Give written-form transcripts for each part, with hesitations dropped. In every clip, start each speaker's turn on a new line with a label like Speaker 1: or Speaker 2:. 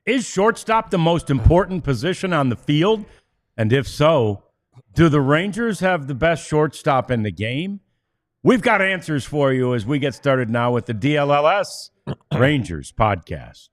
Speaker 1: Is shortstop the most important position on the field? And if so, do the Rangers have the best shortstop in the game? We've got answers for you as we get started now with the DLLS Rangers Podcast.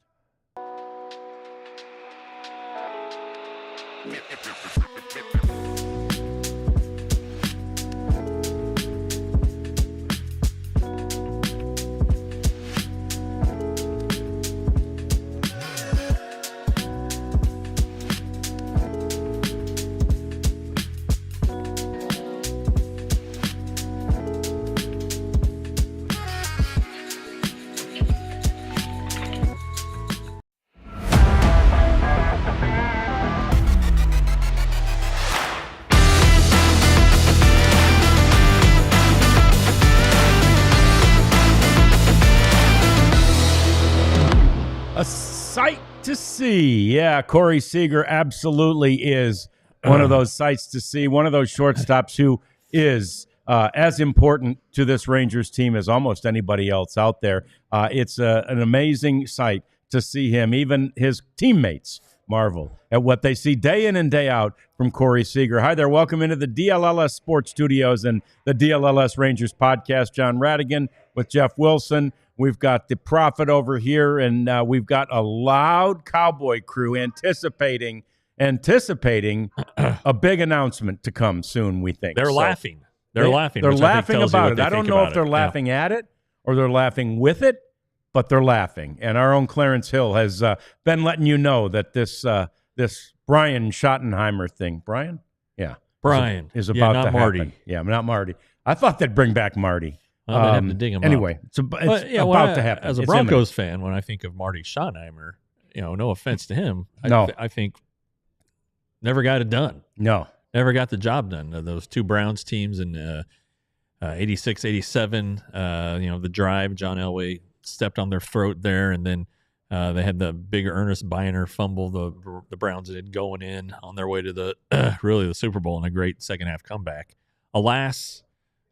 Speaker 1: A sight to see. Yeah, Corey Seager absolutely is one of those sights to see, one of those shortstops who is as important to this Rangers team as almost anybody else out there. It's an amazing sight to see him. Even his teammates marvel at what they see day in and day out from Corey Seager. Hi there. Welcome into the DLLS Sports Studios and the DLLS Rangers Podcast. John Radigan with Jeff Wilson. We've got the Prophet over here, and we've got a loud Cowboy crew anticipating a big announcement to come soon, we think.
Speaker 2: They're laughing. They're laughing.
Speaker 1: They're laughing about it. I don't know if they're laughing at it or they're laughing with it, but they're laughing. And our own Clarence Hill has been letting you know that this Brian Schottenheimer thing, Brian? Yeah.
Speaker 2: Brian.
Speaker 1: Is about
Speaker 2: not
Speaker 1: to
Speaker 2: Marty.
Speaker 1: happen. Yeah, not Marty. I thought they'd bring back Marty.
Speaker 2: Well, they'd have to dig him
Speaker 1: anyway,
Speaker 2: up.
Speaker 1: it's about to happen.
Speaker 2: As a Broncos fan, when I think of Marty Schottenheimer, no offense to him, I think never got it done.
Speaker 1: No.
Speaker 2: Never got the job done. Those two Browns teams in 86, 87, the drive, John Elway stepped on their throat there, and then they had the big Ernest Biner fumble the Browns did going in on their way to the Super Bowl and a great second half comeback. Alas,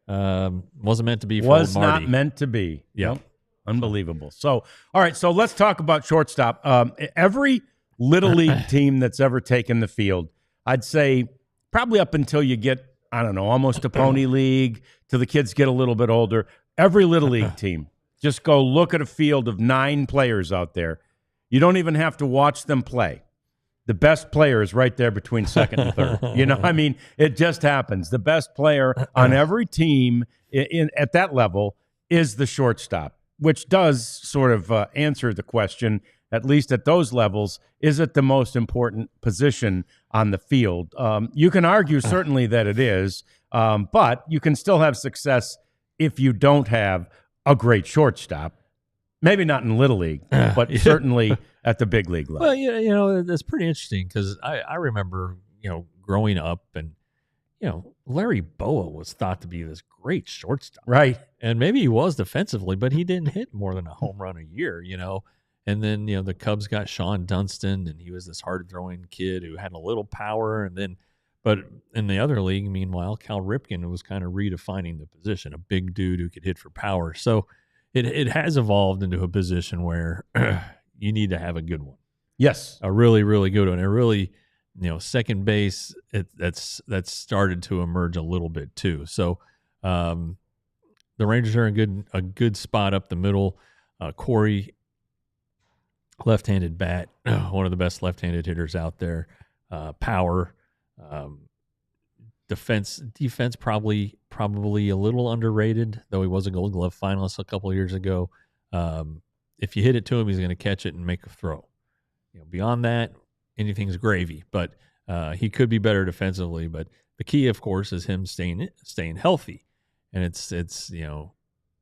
Speaker 2: wasn't meant to be for
Speaker 1: was
Speaker 2: Marty.
Speaker 1: Not meant to be.
Speaker 2: Yeah.
Speaker 1: Nope. Unbelievable. So, all right, so let's talk about shortstop. Every Little League team that's ever taken the field, I'd say probably up until you get, I don't know, almost to Pony League, till the kids get a little bit older, every Little League team, just go look at a field of 9 players out there. You don't even have to watch them play. The best player is right there between second and third. It just happens. The best player on every team at that level is the shortstop, which does sort of answer the question, at least at those levels, is it the most important position on the field? You can argue certainly that it is, but you can still have success if you don't have a great shortstop. Maybe not in Little League, but certainly at the big league level.
Speaker 2: Well, that's pretty interesting because I remember, growing up and, Larry Boa was thought to be this great shortstop.
Speaker 1: Right.
Speaker 2: And maybe he was defensively, but he didn't hit more than a home run a year, And then, the Cubs got Sean Dunston, and he was this hard-throwing kid who had a little power. But in the other league, meanwhile, Cal Ripken was kind of redefining the position, a big dude who could hit for power. So it has evolved into a position where you need to have a good one.
Speaker 1: Yes.
Speaker 2: A really, really good one. And really, second base, that's started to emerge a little bit too. So the Rangers are in a good spot up the middle. Corey, left-handed bat, one of the best left-handed hitters out there. Power, defense probably a little underrated, though he was a Gold Glove finalist a couple of years ago. If you hit it to him, he's going to catch it and make a throw. Beyond that, anything's gravy. But he could be better defensively. But the key, of course, is him staying healthy. And it's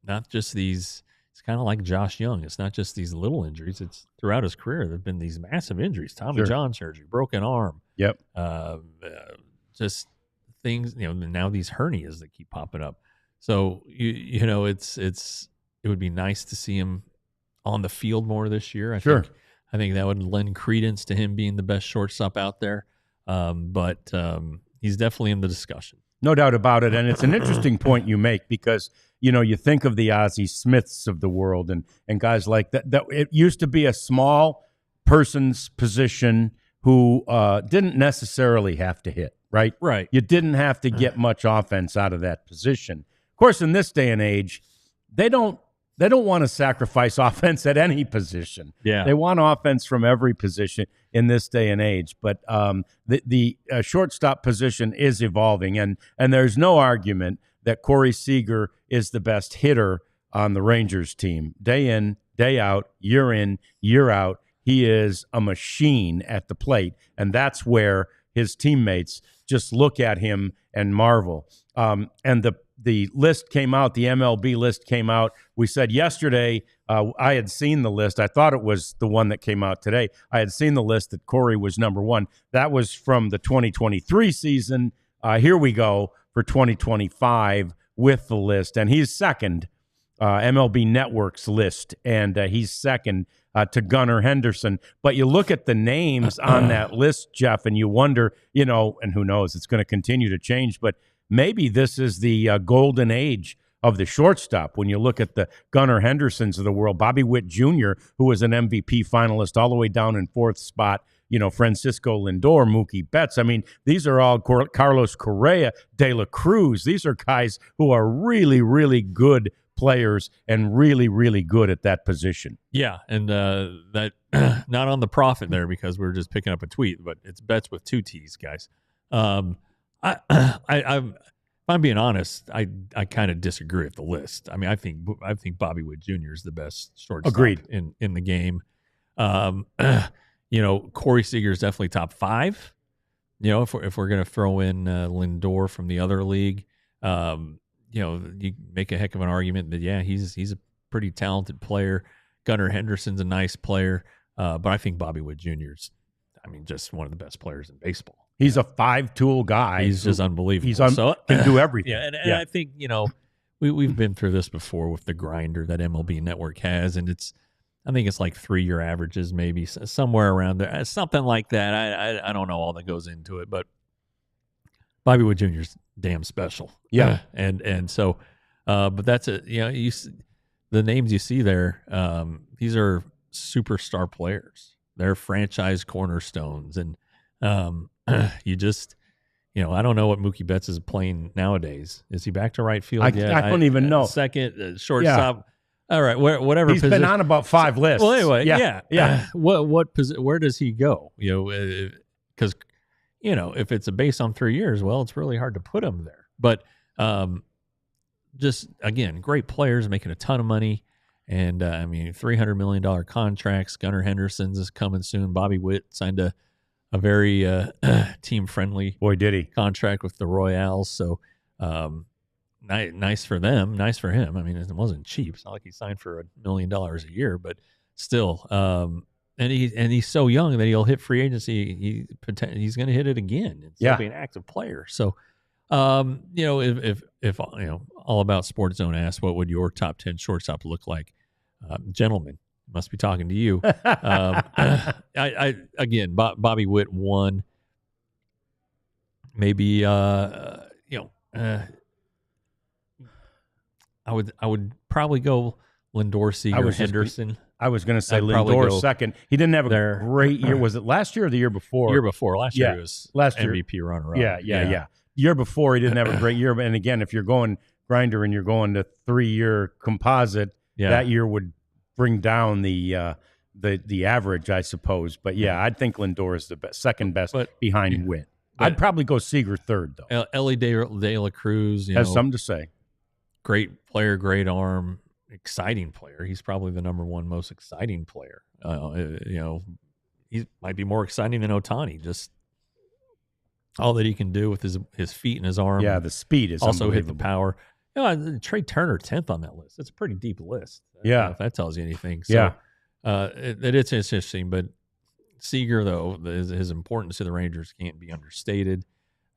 Speaker 2: not just these. It's kind of like Josh Young. It's not just these little injuries. It's throughout his career there have been these massive injuries. Tommy John surgery, broken arm.
Speaker 1: Yep.
Speaker 2: Just things. Now these hernias that keep popping up. So it would be nice to see him on the field more this year. I think that would lend credence to him being the best shortstop out there. But he's definitely in the discussion.
Speaker 1: No doubt about it. And it's an interesting point you make because, you think of the Ozzie Smiths of the world and guys like that. It used to be a small person's position who didn't necessarily have to hit, right?
Speaker 2: Right.
Speaker 1: You didn't have to get much offense out of that position. Of course, in this day and age, they don't want to sacrifice offense at any position.
Speaker 2: Yeah.
Speaker 1: They want offense from every position in this day and age. But the shortstop position is evolving, and there's no argument that Corey Seager is the best hitter on the Rangers team. Day in, day out, year out, he is a machine at the plate, and that's where his teammates just look at him and marvel. And the list came out, the MLB list came out. We said yesterday, I had seen the list. I thought it was the one that came out today. I had seen the list that Corey was number one. That was from the 2023 season. Here we go for 2025 with the list, and he's second. MLB Network's list, and he's second to Gunnar Henderson. But you look at the names on that list, Jeff, and you wonder, and who knows, it's going to continue to change, but maybe this is the golden age of the shortstop. When you look at the Gunnar Hendersons of the world, Bobby Witt Jr., who was an MVP finalist all the way down in fourth spot, Francisco Lindor, Mookie Betts. I mean, these are all Carlos Correa, De La Cruz. These are guys who are really, really good players and really, really good at that position.
Speaker 2: Yeah, and that not on the profit there because we're just picking up a tweet, but it's Betts with 2 T's, guys. If I'm being honest, I kind of disagree with the list. I mean, I think Bobby Witt Jr. is the best shortstop
Speaker 1: Agreed.
Speaker 2: in the game. Corey Seager is definitely top 5. If we're going to throw in Lindor from the other league, you make a heck of an argument that he's a pretty talented player. Gunnar Henderson's a nice player, but I think Bobby Witt Jr. is, just one of the best players in baseball.
Speaker 1: He's a 5-tool guy.
Speaker 2: He's just unbelievable.
Speaker 1: He can do everything.
Speaker 2: Yeah, and I think we've been through this before with the grinder that MLB Network has, and I think it's like 3-year averages, maybe somewhere around there, something like that. I don't know all that goes into it, but Bobby Witt Jr. is damn special.
Speaker 1: Yeah,
Speaker 2: and so, but that's it. The names you see there, these are superstar players. They're franchise cornerstones, and you just, I don't know what Mookie Betts is playing nowadays. Is he back to right field yet?
Speaker 1: I don't even know.
Speaker 2: Second, shortstop. Yeah. All right, whatever.
Speaker 1: He's been on about 5 lists.
Speaker 2: Well, anyway,
Speaker 1: yeah.
Speaker 2: Where does he go? Because if it's a base on 3 years, well, it's really hard to put him there. But just again, great players making a ton of money. And $300 million contracts. Gunnar Henderson's is coming soon. Bobby Witt signed a very team-friendly contract with the Royals. So nice for them, nice for him. It wasn't cheap. It's not like he signed for $1 million a year, but still. And he's so young that he'll hit free agency. He's going to hit it again. It's going to be an active player. So, if All About Sports Zone asks, what would your top 10 shortstop look like? Gentlemen, must be talking to you. Bobby Witt 1. Maybe I would probably go Lindor, Seager, Henderson.
Speaker 1: I was going to say Lindor second. He didn't have a great year. Was it last year or the year before?
Speaker 2: Year before. Last year he was MVP runner-up.
Speaker 1: Yeah. Year before he didn't have a great year. And again, if you're going grinder and you're going to 3-year composite, that year would bring down the average, I suppose. But I'd think Lindor is the second best behind Witt. I'd probably go Seager third though.
Speaker 2: Ellie De La Cruz
Speaker 1: has something to say.
Speaker 2: Great player, great arm, exciting player. He's probably the number 1 most exciting player. He might be more exciting than Ohtani. Just all that he can do with his feet and his arm.
Speaker 1: Yeah, the speed is
Speaker 2: also hit the power. Trey Turner 10th on that list. It's a pretty deep list. I don't know if that tells you anything. So, it's interesting. But Seager, though, his importance to the Rangers can't be understated.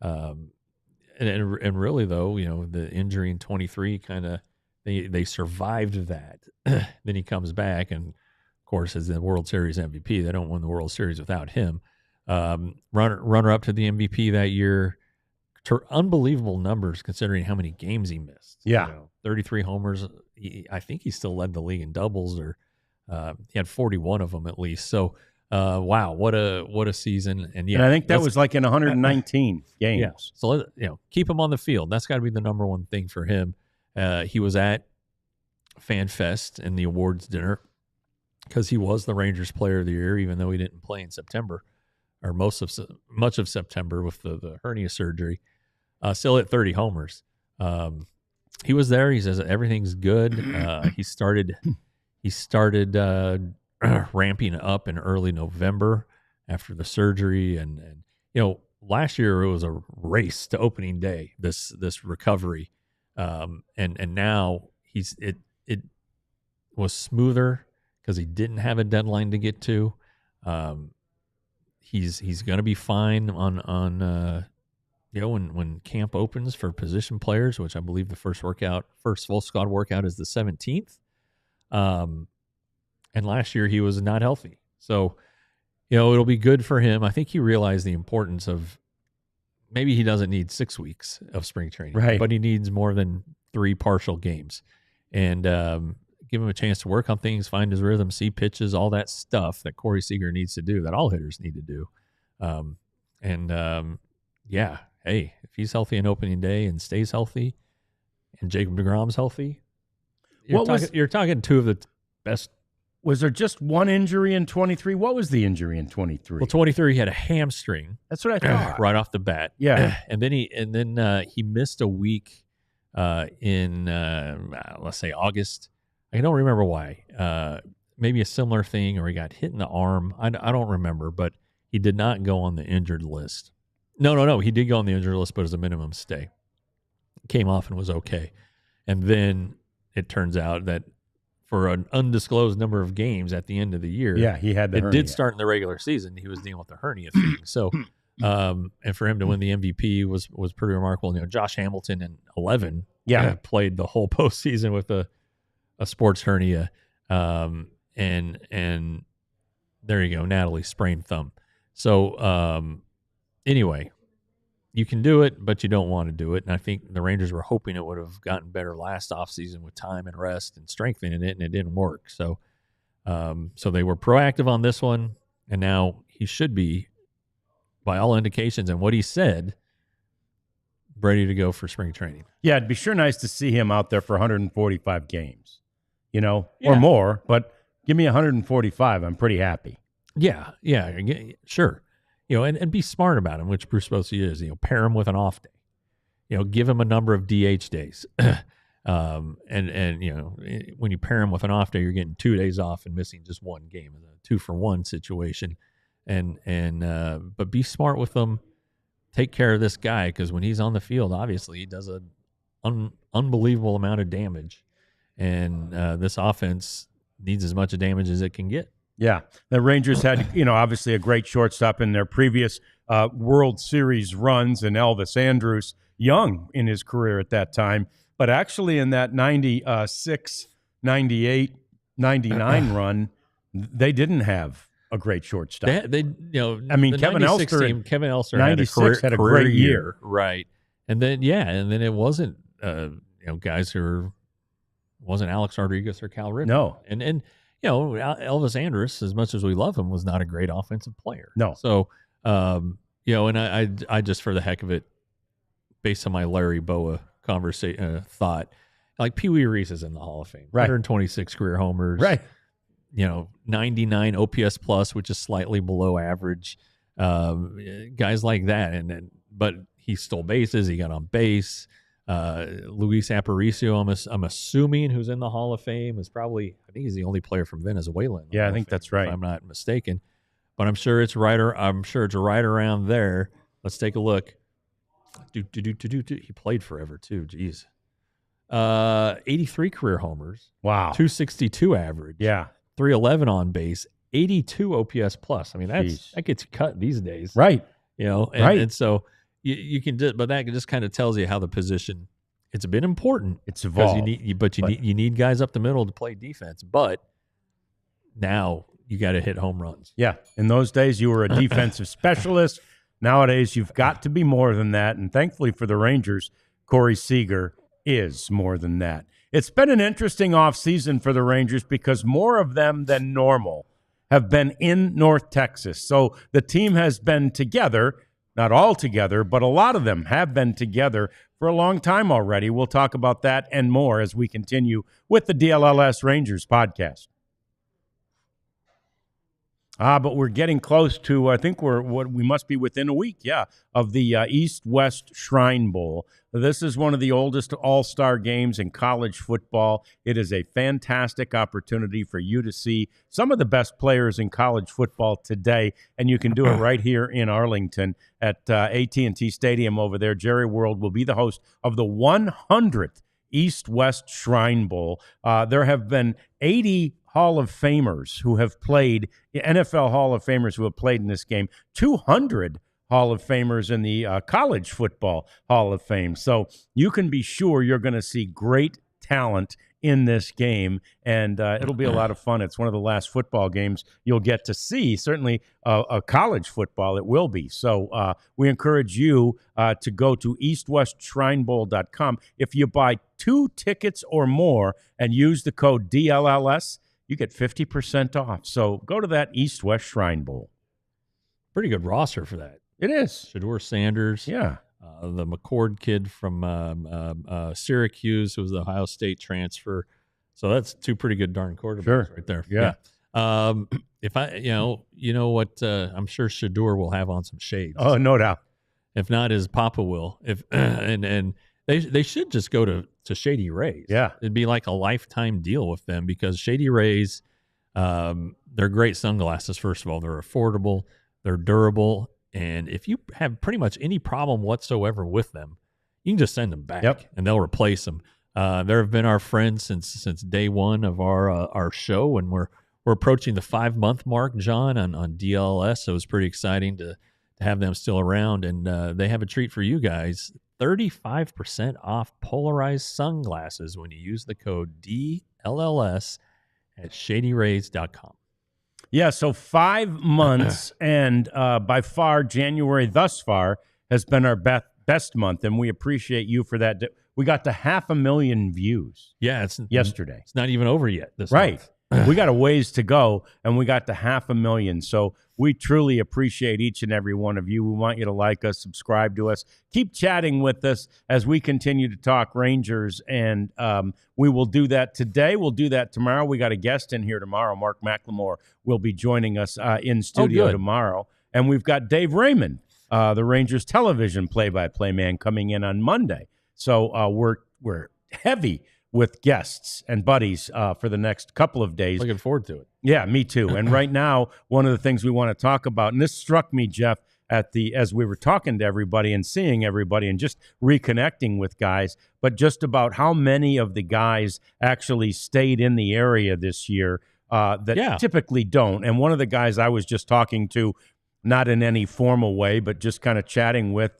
Speaker 2: And really, though, the injury in 23 kind of they survived that. Then he comes back, and of course, as the World Series MVP, they don't win the World Series without him. Runner up to the MVP that year. Unbelievable numbers considering how many games he missed. 33 homers. I think he still led the league in doubles, or he had 41 of them at least. So wow, what a season. And
Speaker 1: I think that was like in 119 games.
Speaker 2: Yeah. So keep him on the field. That's got to be the number one thing for him. He was at Fan Fest and the awards dinner because he was the Rangers Player of the Year, even though he didn't play in September or much of September with the hernia surgery. Still at 30 homers. He was there. He says everything's good. He started ramping up in early November after the surgery, and last year it was a race to opening day. This recovery, and now it was smoother because he didn't have a deadline to get to. He's going to be fine on when camp opens for position players, which I believe the first full squad workout is the 17th. And last year he was not healthy. So, it'll be good for him. I think he realized the importance of maybe he doesn't need 6 weeks of spring training,
Speaker 1: right,
Speaker 2: but he needs more than 3 partial games. And give him a chance to work on things, find his rhythm, see pitches, all that stuff that Corey Seager needs to do, that all hitters need to do. Hey, if he's healthy on opening day and stays healthy and Jacob deGrom's healthy, you're talking two of the best.
Speaker 1: Was there just one injury in 23? What was the injury in 23?
Speaker 2: Well, 23 he had a hamstring.
Speaker 1: That's what I thought.
Speaker 2: Right off the bat.
Speaker 1: Yeah.
Speaker 2: And then he missed a week in let's say August. I don't remember why. Maybe a similar thing, or he got hit in the arm. I don't remember, but he did not go on the injured list. No. He did go on the injured list, but it was a minimum stay. Came off and was okay. And then it turns out that for an undisclosed number of games at the end of the year,
Speaker 1: he had the hernia.
Speaker 2: It did start in the regular season. He was dealing with the hernia thing. So, and for him to win the MVP was pretty remarkable. Josh Hamilton in 11 played the whole postseason with a sports hernia. And there you go, Natalie sprained thumb. So, anyway, you can do it, but you don't want to do it. And I think the Rangers were hoping it would have gotten better last offseason with time and rest and strengthening it, and it didn't work. So they were proactive on this one, and now he should be, by all indications and what he said, ready to go for spring training.
Speaker 1: Yeah, it'd be sure nice to see him out there for 145 games, or more, but give me 145. I'm pretty happy.
Speaker 2: Yeah, sure. And be smart about him, which Bruce Bochy is. Pair him with an off day. Give him a number of DH days. And when you pair him with an off day, you're getting 2 days off and missing just one game. It's a 2-for-1 situation. But be smart with them. Take care of this guy, because when he's on the field, obviously he does an unbelievable amount of damage. And this offense needs as much damage as it can get.
Speaker 1: Yeah, the Rangers had, obviously a great shortstop in their previous World Series runs, and Elvis Andrus, young in his career at that time. But actually in that 96, 98, 99 run, they didn't have a great shortstop.
Speaker 2: Kevin Elster had a great year. Right. And then it wasn't, guys who wasn't Alex Rodriguez or Cal Ripken.
Speaker 1: No.
Speaker 2: And Elvis Andrus, as much as we love him, was not a great offensive player.
Speaker 1: No.
Speaker 2: So, and I just, for the heck of it, based on my Larry Boa thought, like Pee Wee Reese is in the Hall of Fame.
Speaker 1: Right.
Speaker 2: 126 career homers.
Speaker 1: Right.
Speaker 2: 99 OPS plus, which is slightly below average. Guys like that. But he stole bases. He got on base. Luis Aparicio, I'm assuming, who's in the Hall of Fame, is probably, I think he's the only player from Venezuela.
Speaker 1: Yeah, I think that's right,
Speaker 2: if I'm not mistaken. But I'm sure it's right around there. Let's take a look. He played forever too. Jeez. 83 career homers.
Speaker 1: Wow.
Speaker 2: 262 average.
Speaker 1: Yeah.
Speaker 2: 311 on base. 82 OPS plus. I mean, that gets cut these days.
Speaker 1: Right.
Speaker 2: And so you can do, but that just kind of tells you how the position, it's been important.
Speaker 1: It's evolved.
Speaker 2: You need guys up the middle to play defense. But now you got to hit home runs.
Speaker 1: Yeah. In those days, you were a defensive specialist. Nowadays, you've got to be more than that. And thankfully for the Rangers, Corey Seager is more than that. It's been an interesting offseason for the Rangers because more of them than normal have been in North Texas. So the team has been together, not all together, but a lot of them have been together for a long time already. We'll talk about that and more as we continue with the DLLS Rangers podcast. But we're getting close to, I think we must be within a week, of the East-West Shrine Bowl. This is one of the oldest all-star games in college football. It is a fantastic opportunity for you to see some of the best players in college football today, and you can do it right here in Arlington at AT&T Stadium over there. Jerry World will be the host of the 100th East-West Shrine Bowl. There have been 80 Hall of Famers who have played, NFL Hall of Famers who have played in this game, 200 Hall of Famers in the College Football Hall of Fame. So you can be sure you're going to see great talent in this game, and it'll be a lot of fun. It's one of the last football games you'll get to see, certainly a college football it will be. So we encourage you to go to eastwestshrinebowl.com. If you buy 2 tickets or more and use the code DLLS, you get 50% off. So go to that East-West Shrine Bowl.
Speaker 2: Pretty good roster for that.
Speaker 1: It is.
Speaker 2: Shedeur Sanders.
Speaker 1: Yeah.
Speaker 2: The McCord kid from Syracuse, who was the Ohio State transfer. So that's 2 pretty good darn quarterbacks right there.
Speaker 1: Yeah.
Speaker 2: If I, you know what, I'm sure Shedeur will have on some shades.
Speaker 1: Oh, no doubt.
Speaker 2: If not, his papa will. If and they should just go to Shady Rays.
Speaker 1: Yeah.
Speaker 2: It'd be like a lifetime deal with them, because Shady Rays, they're great sunglasses. First of all, they're affordable, they're durable, and if you have pretty much any problem whatsoever with them, you can just send them back, and they'll replace them. There have been our friends since day one of our show, and we're approaching the 5-month mark, John, on DLLS. So it's pretty exciting to have them still around, and they have a treat for you guys. 35% off polarized sunglasses when you use the code DLLS at shadyrays.com.
Speaker 1: Yeah, so 5 months, and by far, January thus far has been our best month, and we appreciate you for that. We got to 500,000 views.
Speaker 2: Yeah, it's
Speaker 1: yesterday.
Speaker 2: It's not even over yet. This
Speaker 1: right.
Speaker 2: month.
Speaker 1: We got a ways to go, and we got to 500,000. So we truly appreciate each and every one of you. We want you to like us, subscribe to us, keep chatting with us as we continue to talk Rangers, and we will do that today. We'll do that tomorrow. We got a guest in here tomorrow. Mark McLemore will be joining us in studio tomorrow, and we've got Dave Raymond, the Rangers television play-by-play man, coming in on Monday. So we're heavy with guests and buddies for the next couple of days.
Speaker 2: Looking forward to it.
Speaker 1: Yeah, me too. And right now, one of the things we want to talk about, and this struck me, Jeff, as we were talking to everybody and seeing everybody and just reconnecting with guys, but just about how many of the guys actually stayed in the area this year that typically don't. And one of the guys I was just talking to, not in any formal way, but just kind of chatting with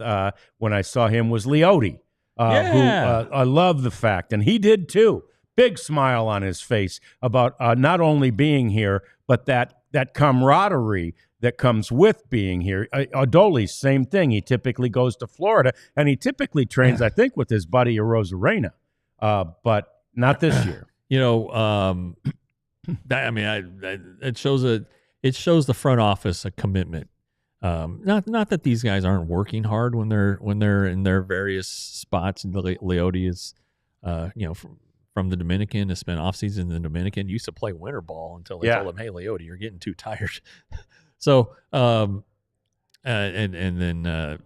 Speaker 1: when I saw him, was Leote. Who I love the fact, and he did too. Big smile on his face about not only being here, but that camaraderie that comes with being here. Adolis, same thing. He typically goes to Florida, and he typically trains, I think, with his buddy Rosarena, but not this year.
Speaker 2: It shows the front office a commitment. Not that these guys aren't working hard when they're in their various spots. Leote is, from the Dominican, to spend off season in the Dominican. Used to play winter ball until they told him, "Hey, Leote, you're getting too tired." So, and then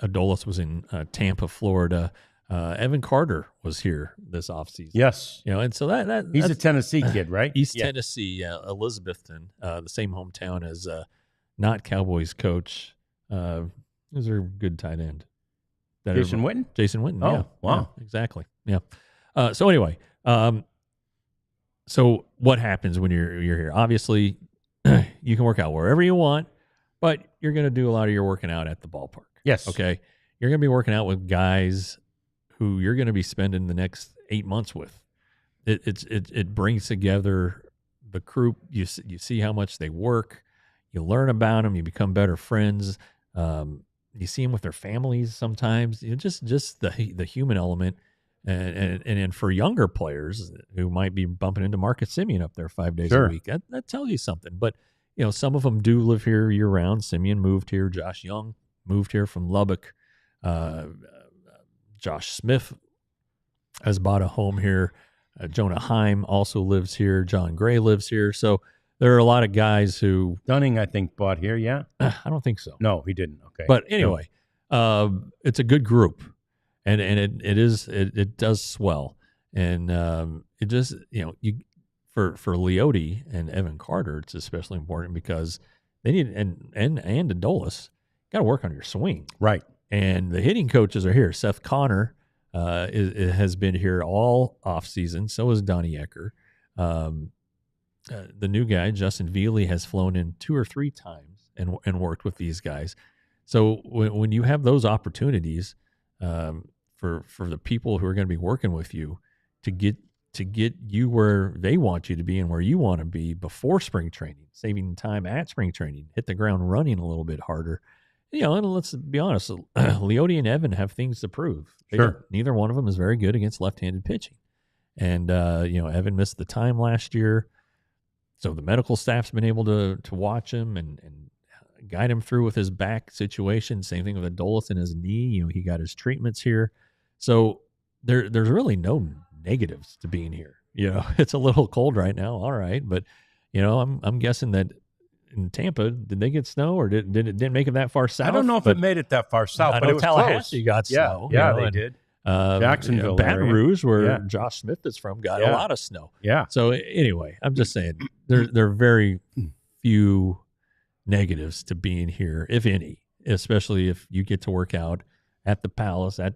Speaker 2: Adolis was in Tampa, Florida. Evan Carter was here this offseason.
Speaker 1: Yes,
Speaker 2: and so that
Speaker 1: he's a Tennessee kid, right?
Speaker 2: East Tennessee, Elizabethton, the same hometown as. Not Cowboys coach. Who's their good tight end?
Speaker 1: Jason Witten?
Speaker 2: Jason Witten,
Speaker 1: wow.
Speaker 2: Yeah, exactly. Yeah. So anyway, so what happens when you're here? Obviously, you can work out wherever you want, but you're going to do a lot of your working out at the ballpark.
Speaker 1: Yes.
Speaker 2: Okay? You're going to be working out with guys who you're going to be spending the next 8 months with. It brings together the crew. You see how much they work. You learn about them. You become better friends. You see them with their families sometimes. Just the human element, And for younger players who might be bumping into Marcus Semien up there 5 days
Speaker 1: Sure.
Speaker 2: a week, that tells you something. But, some of them do live here year round. Semien moved here. Josh Young moved here from Lubbock. Josh Smith has bought a home here. Jonah Heim also lives here. John Gray lives here. So there are a lot of guys who...
Speaker 1: Dunning, I think, bought here, yeah?
Speaker 2: I don't think so.
Speaker 1: No, he didn't. Okay.
Speaker 2: But anyway, it's a good group. And it does swell. And it just, for Leote and Evan Carter, it's especially important because they need, and Adolis, got to work on your swing.
Speaker 1: Right.
Speaker 2: And the hitting coaches are here. Seth Connor has been here all offseason. So is Donnie Ecker. The new guy, Justin Veely, has flown in 2 or 3 times and worked with these guys. So when you have those opportunities for the people who are going to be working with you to get you where they want you to be and where you want to be before spring training, saving time at spring training, hit the ground running a little bit harder. And let's be honest, Leote and Evan have things to prove.
Speaker 1: Sure.
Speaker 2: Neither one of them is very good against left-handed pitching. And, Evan missed the time last year. So the medical staff's been able to watch him and guide him through with his back situation. Same thing with Adolis and his knee. He got his treatments here. So there's really no negatives to being here. It's a little cold right now. All right. But, I'm guessing that in Tampa, did they get snow or didn't make it that far south?
Speaker 1: I don't know if it made it that far south, but it was
Speaker 2: Tallahassee
Speaker 1: close.
Speaker 2: got snow.
Speaker 1: Yeah, they did. Jacksonville,
Speaker 2: Baton Rouge, where
Speaker 1: yeah.
Speaker 2: Josh Smith is from, got a lot of snow.
Speaker 1: Yeah.
Speaker 2: So anyway, I'm just saying there are very few negatives to being here, if any, especially if you get to work out at the Palace at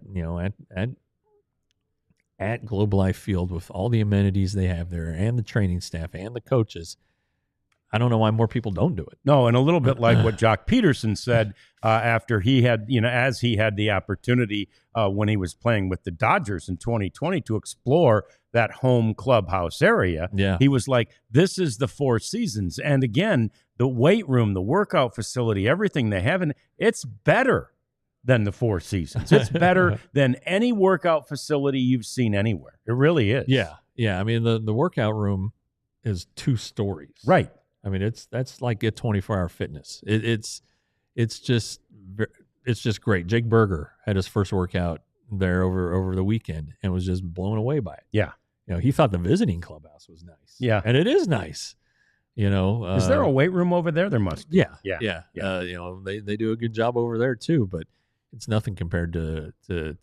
Speaker 2: Globe Life Field with all the amenities they have there and the training staff and the coaches. I don't know why more people don't do it.
Speaker 1: No, and a little bit like what Jock Peterson said after he had, as he had the opportunity when he was playing with the Dodgers in 2020 to explore that home clubhouse area.
Speaker 2: Yeah.
Speaker 1: He was like, this is the Four Seasons. And again, the weight room, the workout facility, everything they have, and it's better than the Four Seasons. It's better than any workout facility you've seen anywhere. It really is.
Speaker 2: Yeah. Yeah. I mean, the workout room is 2 stories.
Speaker 1: Right.
Speaker 2: I mean, that's like a 24-hour fitness. It's just great. Jake Berger had his first workout there over the weekend and was just blown away by it.
Speaker 1: Yeah.
Speaker 2: He thought the visiting clubhouse was nice.
Speaker 1: Yeah.
Speaker 2: And it is nice.
Speaker 1: Is there a weight room over there? There must be.
Speaker 2: Yeah. They do a good job over there too, but it's nothing compared to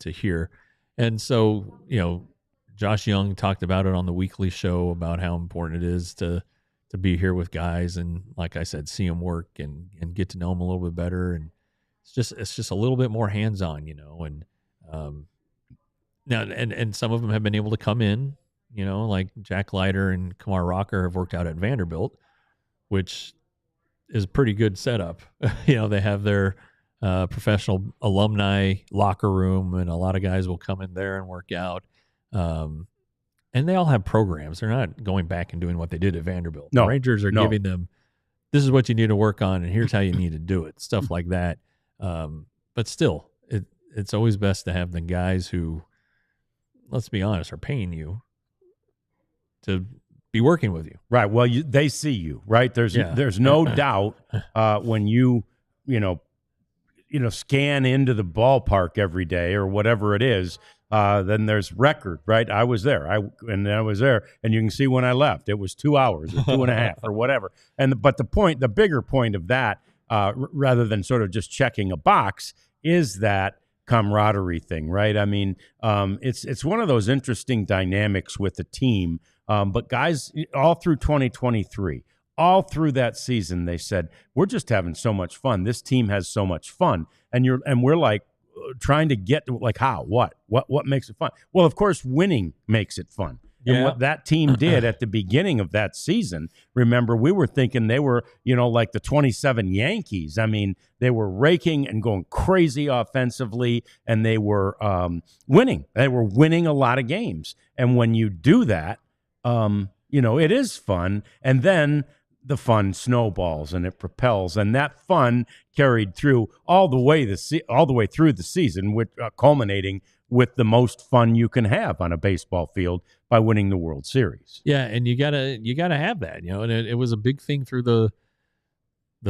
Speaker 2: here. And so, Josh Young talked about it on the weekly show about how important it is to be here with guys and, like I said, see them work and get to know them a little bit better. And it's just a little bit more hands-on, and now and some of them have been able to come in, like Jack Leiter and Kamar Rocker have worked out at Vanderbilt, which is a pretty good setup. They have their professional alumni locker room, and a lot of guys will come in there and work out. And they all have programs. They're not going back and doing what they did at Vanderbilt.
Speaker 1: No,
Speaker 2: the Rangers are giving them, this is what you need to work on, and here's how you need to do it, stuff like that. But still, it's always best to have the guys who, let's be honest, are paying you to be working with you.
Speaker 1: Right. Well, they see you, right? There's no doubt when you scan into the ballpark every day or whatever it is. Then there's record, right? I was there. I was there, and you can see when I left. It was 2 hours or 2.5 or whatever. But the bigger point of that, rather than sort of just checking a box, is that camaraderie thing, right? I mean, it's one of those interesting dynamics with the team. But guys, all through 2023, all through that season, they said, we're just having so much fun. This team has so much fun, and we're like, trying to get to, like, how, what makes it fun? Well, of course, winning makes it fun. Yeah. And what that team did at the beginning of that season, remember, we were thinking they were, like the 27 Yankees. I mean, they were raking and going crazy offensively, and they were winning. They were winning a lot of games. And when you do that, it is fun. And then the fun snowballs and it propels, and that fun carried through all the way through the season, which culminating with the most fun you can have on a baseball field by winning the World Series.
Speaker 2: Yeah, and you gotta have that, and it was a big thing through the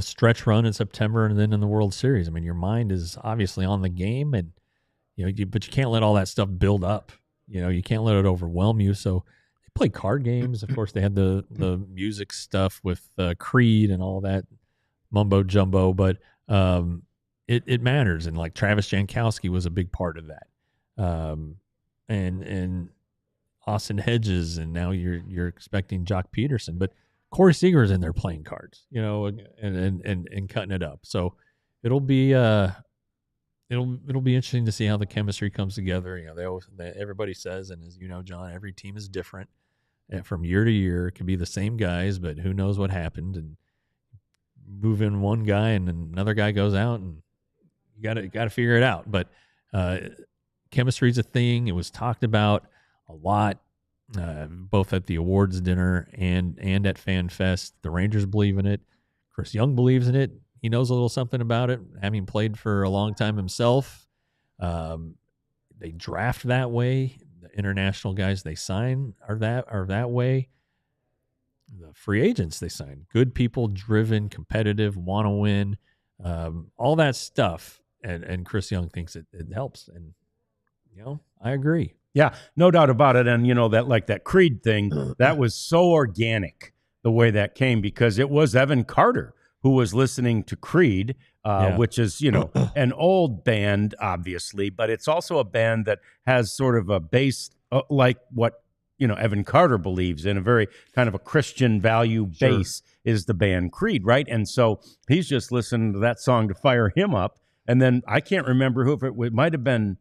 Speaker 2: stretch run in September and then in the World Series. I mean, your mind is obviously on the game, and but you can't let all that stuff build up. You can't let it overwhelm you. So they play card games. Of course, they had the music stuff with Creed and all that mumbo jumbo, but it matters. And like Travis Jankowski was a big part of that, and Austin Hedges, and now you're expecting Jock Peterson, but Corey Seager is in there playing cards, and cutting it up. So it'll be interesting to see how the chemistry comes together. Everybody says, and as you know, John, every team is different, and from year to year, it can be the same guys, but who knows what happened, and move in one guy and another guy goes out, and you got to figure it out. But chemistry is a thing. It was talked about a lot. Both at the awards dinner and at Fan Fest. The Rangers believe in it. Chris Young believes in it. He knows a little something about it, having played for a long time himself. They draft that way. The international guys they sign are that way. The free agents they sign, good people, driven, competitive, want to win, all that stuff. And Chris Young thinks it helps. And I agree.
Speaker 1: Yeah, no doubt about it. And, that Creed thing, that was so organic the way that came, because it was Evan Carter who was listening to Creed, which is, an old band, obviously, but it's also a band that has sort of a base like what, Evan Carter believes in, a very kind of a Christian value base is the band Creed, right? And so he's just listening to that song to fire him up. And then I can't remember who, it might have been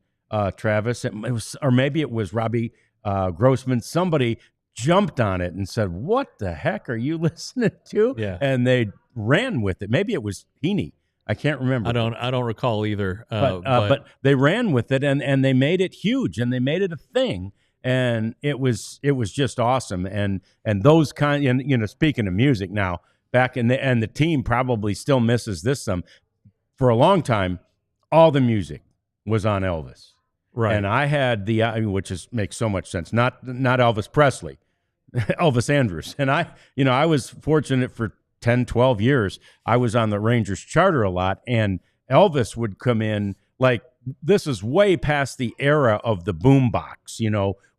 Speaker 1: Travis, it was, or maybe it was Robbie Grossman. Somebody jumped on it and said, "What the heck are you listening to?"
Speaker 2: Yeah.
Speaker 1: And they ran with it. Maybe it was Heaney. I can't remember.
Speaker 2: I don't recall either.
Speaker 1: But they ran with it, and they made it huge, and they made it a thing, and it was just awesome. And those speaking of music now, back in the team probably still misses this some. For a long time, all the music was on Elvis.
Speaker 2: Right.
Speaker 1: And I had which makes so much sense. Not Elvis Presley, Elvis Andrus. And I was fortunate for 10, 12 years. I was on the Rangers charter a lot, and Elvis would come in, like, this is way past the era of the boombox,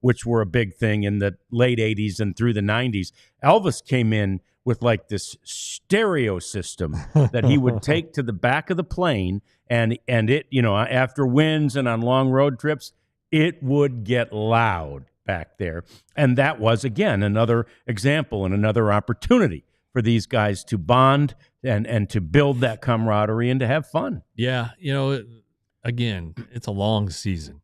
Speaker 1: which were a big thing in the late 80s and through the 90s. Elvis came in with like this stereo system that he would take to the back of the plane, and it, after wins and on long road trips, it would get loud back there. And that was, again, another example and another opportunity for these guys to bond and to build that camaraderie and to have fun.
Speaker 2: Yeah, again, it's a long season,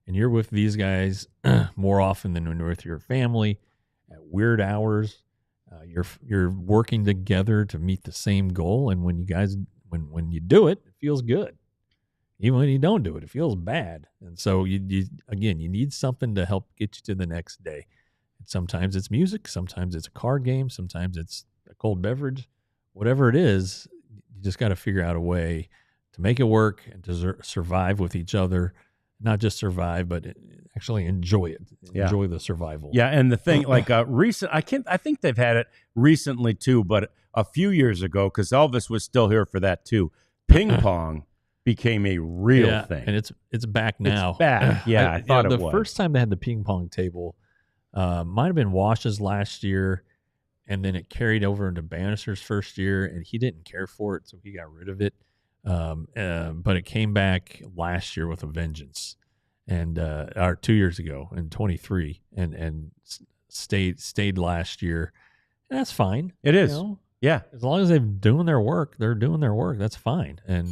Speaker 2: and you're with these guys more often than when you're with your family at weird hours. You're working together to meet the same goal, and when you do it, it feels good. Even when you don't do it, it feels bad. And so you need something to help get you to the next day. And sometimes it's music, sometimes it's a card game, sometimes it's a cold beverage. Whatever it is, you just got to figure out a way to make it work and to survive with each other. Not just survive, but actually enjoy it. Enjoy the survival.
Speaker 1: Yeah, and the thing, like I think they've had it recently too, but a few years ago, because Elvis was still here for that too. Ping pong became a real thing,
Speaker 2: and it's back now.
Speaker 1: It's back. Yeah, I thought it was.
Speaker 2: The first time they had the ping pong table might have been Wash's last year, and then it carried over into Bannister's first year, and he didn't care for it, so he got rid of it. But it came back last year with a vengeance, and or 2 years ago in 23, and stayed last year. And that's fine.
Speaker 1: It is. Yeah,
Speaker 2: as long as they're doing their work, That's fine. And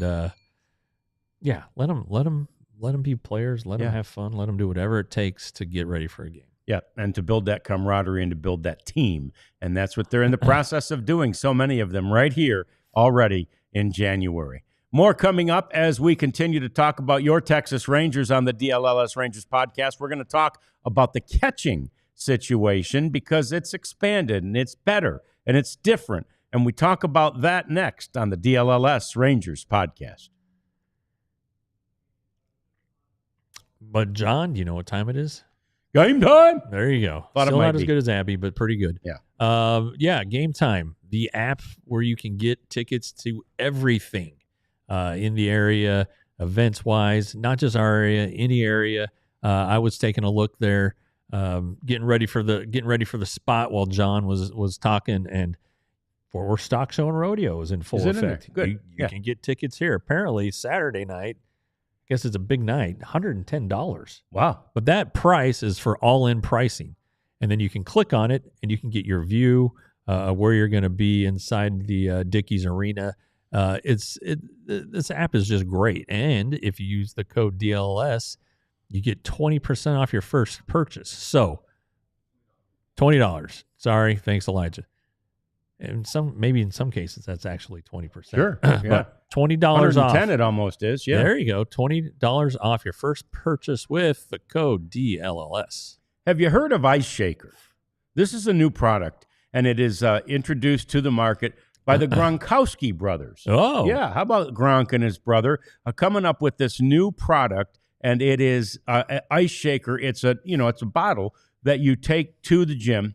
Speaker 2: let them be players. Let them have fun. Let them do whatever it takes to get ready for a game.
Speaker 1: Yeah, and to build that camaraderie and to build that team, and that's what they're in the process of doing. So many of them right here already in January. More coming up as we continue to talk about your Texas Rangers on the DLLS Rangers podcast. We're going to talk about the catching situation because it's expanded and it's better and it's different. And we talk about that next on the DLLS Rangers podcast.
Speaker 2: But John, do you know what time it is?
Speaker 1: Game time.
Speaker 2: There you go.
Speaker 1: Thought it
Speaker 2: Still
Speaker 1: might
Speaker 2: not as
Speaker 1: be.
Speaker 2: good as Abby, but pretty good.
Speaker 1: Yeah.
Speaker 2: Game time. The app where you can get tickets to everything in the area, events wise, not just our area, any area. I was taking a look there, getting ready for the spot while John was talking, and Fort Worth Stock Show and Rodeo is in full effect.
Speaker 1: Good.
Speaker 2: You can get tickets here. Apparently Saturday night, I guess it's a big night, $110.
Speaker 1: Wow.
Speaker 2: But that price is for all-in pricing. And then you can click on it, and you can get your view where you're going to be inside the Dickies Arena. This app is just great. And if you use the code DLLS, you get 20% off your first purchase. So, $20. Sorry. Thanks, Elijah. And maybe in some cases, that's actually 20%.
Speaker 1: Sure. Yeah.
Speaker 2: But $20 off.
Speaker 1: $110 it almost is. Yeah.
Speaker 2: There you go. $20 off your first purchase with the code DLLS.
Speaker 1: Have you heard of Ice Shaker? This is a new product, and it is introduced to the market by the Gronkowski brothers.
Speaker 2: Oh.
Speaker 1: Yeah. How about Gronk and his brother coming up with this new product, and it is Ice Shaker. It's a bottle that you take to the gym,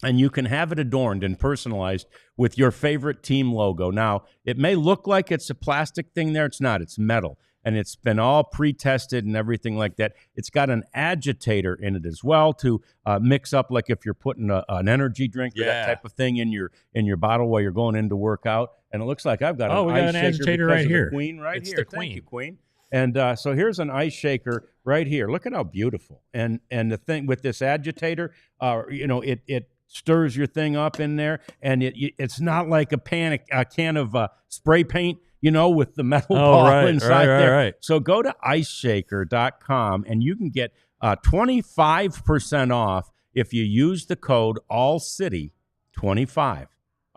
Speaker 1: and you can have it adorned and personalized with your favorite team logo. Now, it may look like it's a plastic thing there. It's not. It's metal, and it's been all pre-tested and everything like that. It's got an agitator in it as well to mix up, like if you're putting an energy drink or that type of thing in your bottle while you're going in to work out. And it looks like I've got an ice shaker
Speaker 2: agitator right here.
Speaker 1: Queen right
Speaker 2: it's
Speaker 1: here.
Speaker 2: The Queen.
Speaker 1: Thank you, Queen. And so here's an ice shaker right here. Look at how beautiful. And the thing with this agitator, it stirs your thing up in there, and it's not like a can of spray paint, with the metal ball inside there.
Speaker 2: Right.
Speaker 1: So go to iceshaker.com, and you can get 25% off if you use the code ALLCITY25.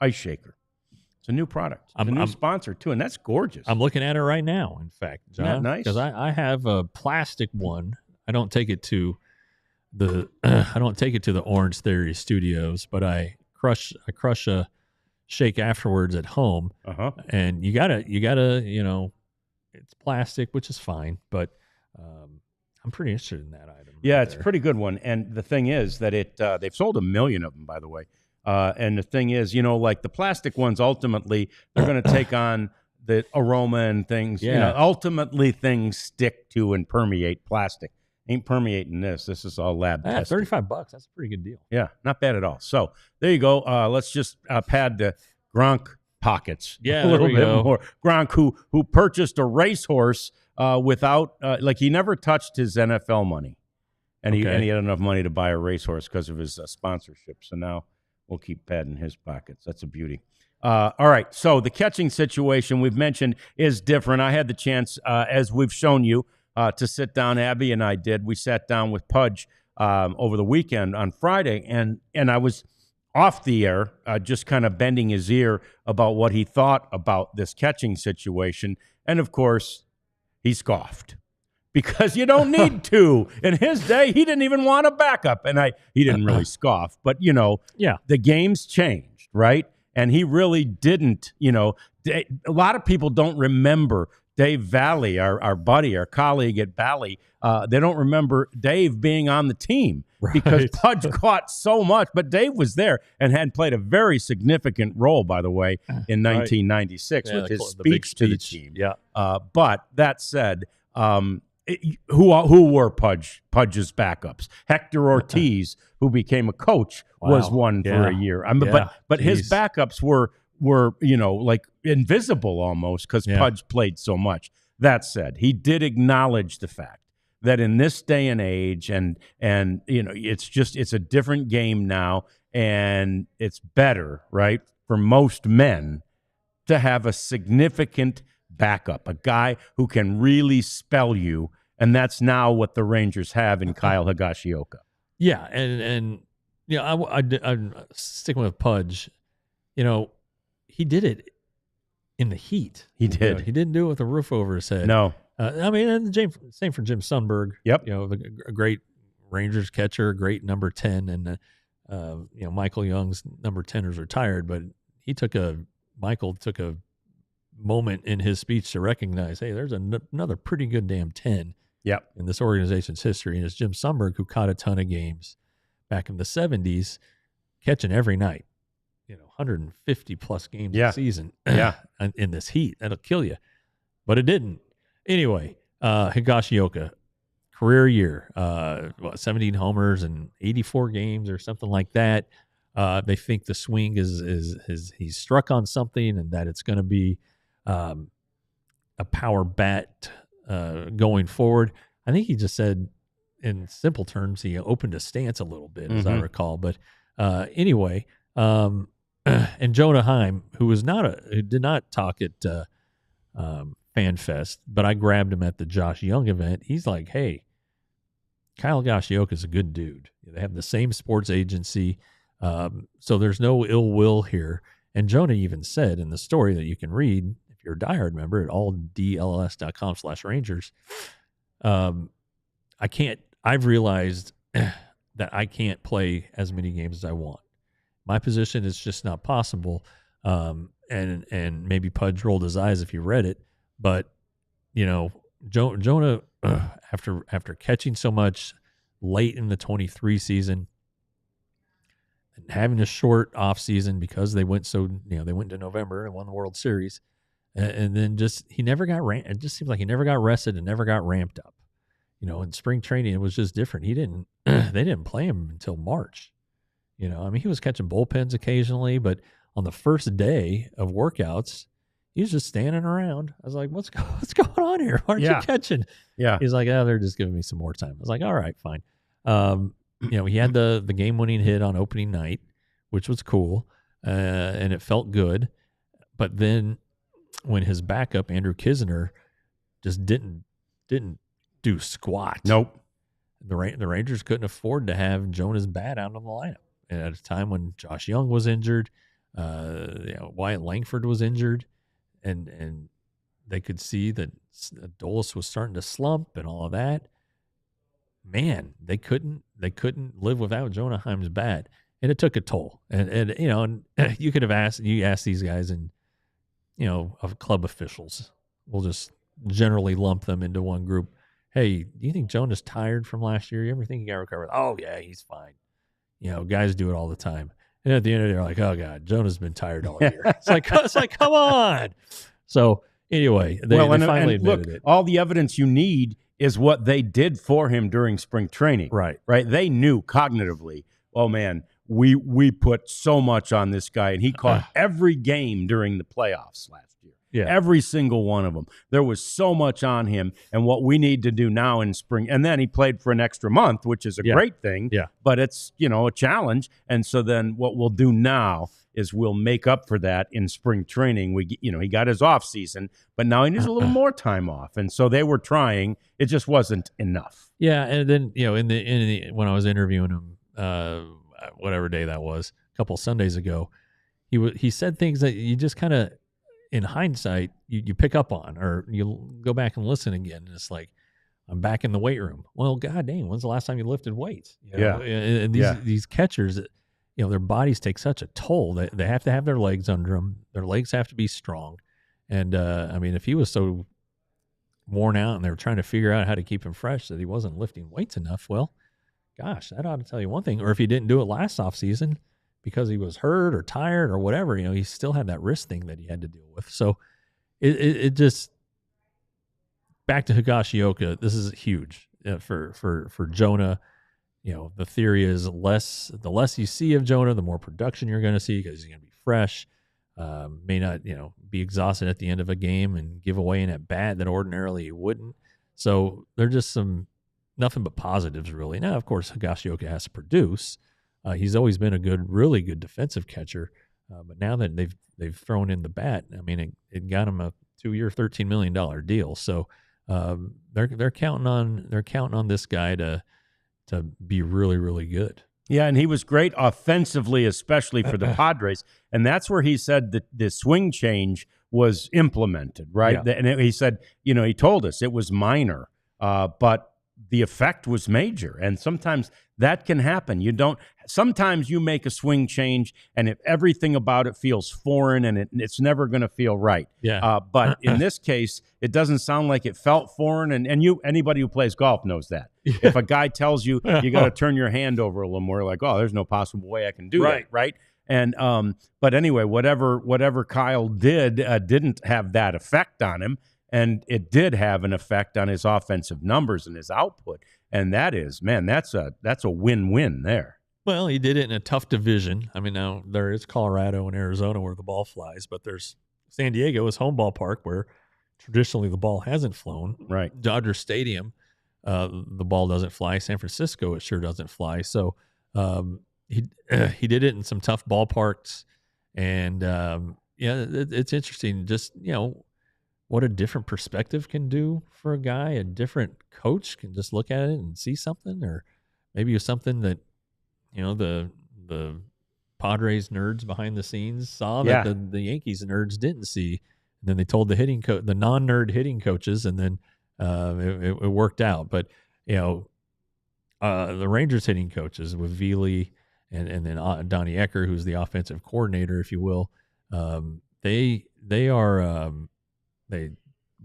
Speaker 1: Ice Shaker. It's a new product. It's a new sponsor, too, and that's gorgeous.
Speaker 2: I'm looking at it right now, in fact, John.
Speaker 1: Isn't that nice?
Speaker 2: Because I have a plastic one. I don't take it to the Orange Theory Studios, but I crush a shake afterwards at home. And you gotta, it's plastic, which is fine, but I'm pretty interested in that item.
Speaker 1: Yeah, it's a pretty good one. And the thing is that they've sold 1 million of them, by the way. And the thing is, like the plastic ones, ultimately they're going to take on the aroma and things.
Speaker 2: Yeah.
Speaker 1: Ultimately things stick to and permeate plastic. Ain't permeating this. This is all lab tested.
Speaker 2: $35. That's a pretty good deal.
Speaker 1: Yeah, not bad at all. So there you go. Let's just pad the Gronk pockets
Speaker 2: a
Speaker 1: little bit more. Gronk, who purchased a racehorse without, he never touched his NFL money, and he had enough money to buy a racehorse because of his sponsorship. So now we'll keep padding his pockets. That's a beauty. All right. So the catching situation we've mentioned is different. I had the chance, as we've shown you, to sit down. Abby and I did. We sat down with Pudge over the weekend on Friday, and I was off the air, just kind of bending his ear about what he thought about this catching situation. And of course, he scoffed because you don't need to. In his day, he didn't even want a backup, and he didn't really scoff, but the game's changed, right? And he really didn't. A lot of people don't remember Dave Valley, our buddy, our colleague at Valley. They don't remember Dave being on the team because Pudge caught so much. But Dave was there and had played a very significant role, by the way, in 1996 with his speech to the team.
Speaker 2: Yeah.
Speaker 1: But that said, who were Pudge's backups? Hector Ortiz, who became a coach, was one for a year. But his backups were invisible almost because Pudge played so much. That said, he did acknowledge the fact that in this day and age, and it's a different game now, and it's better, right, for most men to have a significant backup, a guy who can really spell you, and that's now what the Rangers have in Kyle Higashioka.
Speaker 2: Yeah, and I'm sticking with Pudge. He did it in the heat.
Speaker 1: He did.
Speaker 2: He didn't do it with a roof over his head.
Speaker 1: No.
Speaker 2: And same for Jim Sundberg.
Speaker 1: Yep.
Speaker 2: A great Rangers catcher, great number 10, and Michael Young's number 10 is retired, but Michael took a moment in his speech to recognize, hey, there's another pretty good damn 10 in this organization's history. And it's Jim Sundberg, who caught a ton of games back in the 70s, catching every night, 150 plus games a season in this heat. That'll kill you. But it didn't. Anyway, Higashioka, career year, 17 homers and 84 games or something like that. They think the swing is he's struck on something and that it's going to be a power bat going forward. I think he just said, in simple terms, he opened his stance a little bit, as I recall. But anyway, and Jonah Heim, who did not talk at FanFest, but I grabbed him at the Josh Young event. He's like, hey, Kyle Higashioka is a good dude. They have the same sports agency, so there's no ill will here. And Jonah even said in the story that you can read, if you're a diehard member at alldlls.com/Rangers, I've realized that I can't play as many games as I want. My position is just not possible. And maybe Pudge rolled his eyes if you read it, but Jonah, after catching so much late in the 23 season and having a short off season because they went into November and won the World Series, and then he never got it just seems like he never got rested and never got ramped up. In spring training, it was just different. They didn't play him until March. He was catching bullpens occasionally, but on the first day of workouts, he was just standing around. I was like, what's going on here? Why aren't you catching? Yeah. He's like, they're just giving me some more time. I was like, all right, fine. He had the game-winning hit on opening night, which was cool, and it felt good. But then when his backup, Andrew Kisner, just didn't do squat.
Speaker 1: Nope.
Speaker 2: The Rangers couldn't afford to have Jonah's bat out of the lineup. And at a time when Josh Young was injured, Wyatt Langford was injured, and they could see that Adolis was starting to slump and all of that. Man, they couldn't live without Jonah Heim's bat, and it took a toll. And you could have asked these guys and of club officials. We'll just generally lump them into one group. Hey, do you think Jonah's tired from last year? You ever think he got recovered? Oh yeah, he's fine. Guys do it all the time. And at the end of it, they're like, oh God, Jonah's been tired all year. It's like, come on. So anyway, they finally admitted it.
Speaker 1: All the evidence you need is what they did for him during spring training.
Speaker 2: Right.
Speaker 1: They knew cognitively, oh man, we put so much on this guy, and he caught every game during the playoffs last year.
Speaker 2: Yeah.
Speaker 1: Every single one of them. There was so much on him, and what we need to do now in spring. And then he played for an extra month, which is a great thing.
Speaker 2: Yeah.
Speaker 1: But it's, a challenge. And so then what we'll do now is we'll make up for that in spring training. He got his off season, but now he needs a little more time off. And so they were trying. It just wasn't enough.
Speaker 2: Yeah. And then, when I was interviewing him, whatever day that was, a couple Sundays ago, he said things that you just kind of, in hindsight, you pick up on, or you go back and listen again. And it's like, I'm back in the weight room. Well, God dang, when's the last time you lifted weights? And these catchers, their bodies take such a toll. They have to have their legs under them. Their legs have to be strong. And, if he was so worn out and they were trying to figure out how to keep him fresh that he wasn't lifting weights enough, well, gosh, that ought to tell you one thing. Or if he didn't do it last offseason, because he was hurt or tired or whatever, he still had that wrist thing that he had to deal with. So it just, back to Higashioka, this is huge for Jonah. The theory is the less you see of Jonah, the more production you're going to see, because he's going to be fresh, may not, be exhausted at the end of a game and give away an at bat that ordinarily he wouldn't. So they're just nothing but positives, really. Now, of course, Higashioka has to produce. He's always been a really good defensive catcher, but now that they've thrown in the bat, it got him a 2-year, $13 million deal. So they're counting on this guy to be really, really good.
Speaker 1: Yeah, and he was great offensively, especially for the Padres, and that's where he said that the swing change was implemented, right?
Speaker 2: Yeah.
Speaker 1: And he said, he told us it was minor, but the effect was major. And sometimes that can happen. Sometimes you make a swing change, and if everything about it feels foreign, and it's never going to feel right.
Speaker 2: Yeah.
Speaker 1: But in this case, it doesn't sound like it felt foreign. And anybody who plays golf knows that. If a guy tells you you got to turn your hand over a little more, like, oh, there's no possible way I can do that, right? And but anyway, whatever Kyle did didn't have that effect on him, and it did have an effect on his offensive numbers and his output. And that is, man, that's a win-win there.
Speaker 2: Well, he did it in a tough division. I mean, now there is Colorado and Arizona where the ball flies, but there's San Diego, his home ballpark, where traditionally the ball hasn't flown.
Speaker 1: Right.
Speaker 2: Dodger Stadium, the ball doesn't fly. San Francisco, it sure doesn't fly. So he did it in some tough ballparks, and it's interesting. Just what a different perspective can do for a guy. A different coach can just look at it and see something, or maybe it's something that the Padres nerds behind the scenes saw that the Yankees nerds didn't see, and then they told the non-nerd hitting coaches, and then it worked out. But the Rangers hitting coaches with Veely and then Donnie Ecker, who's the offensive coordinator, if you will, they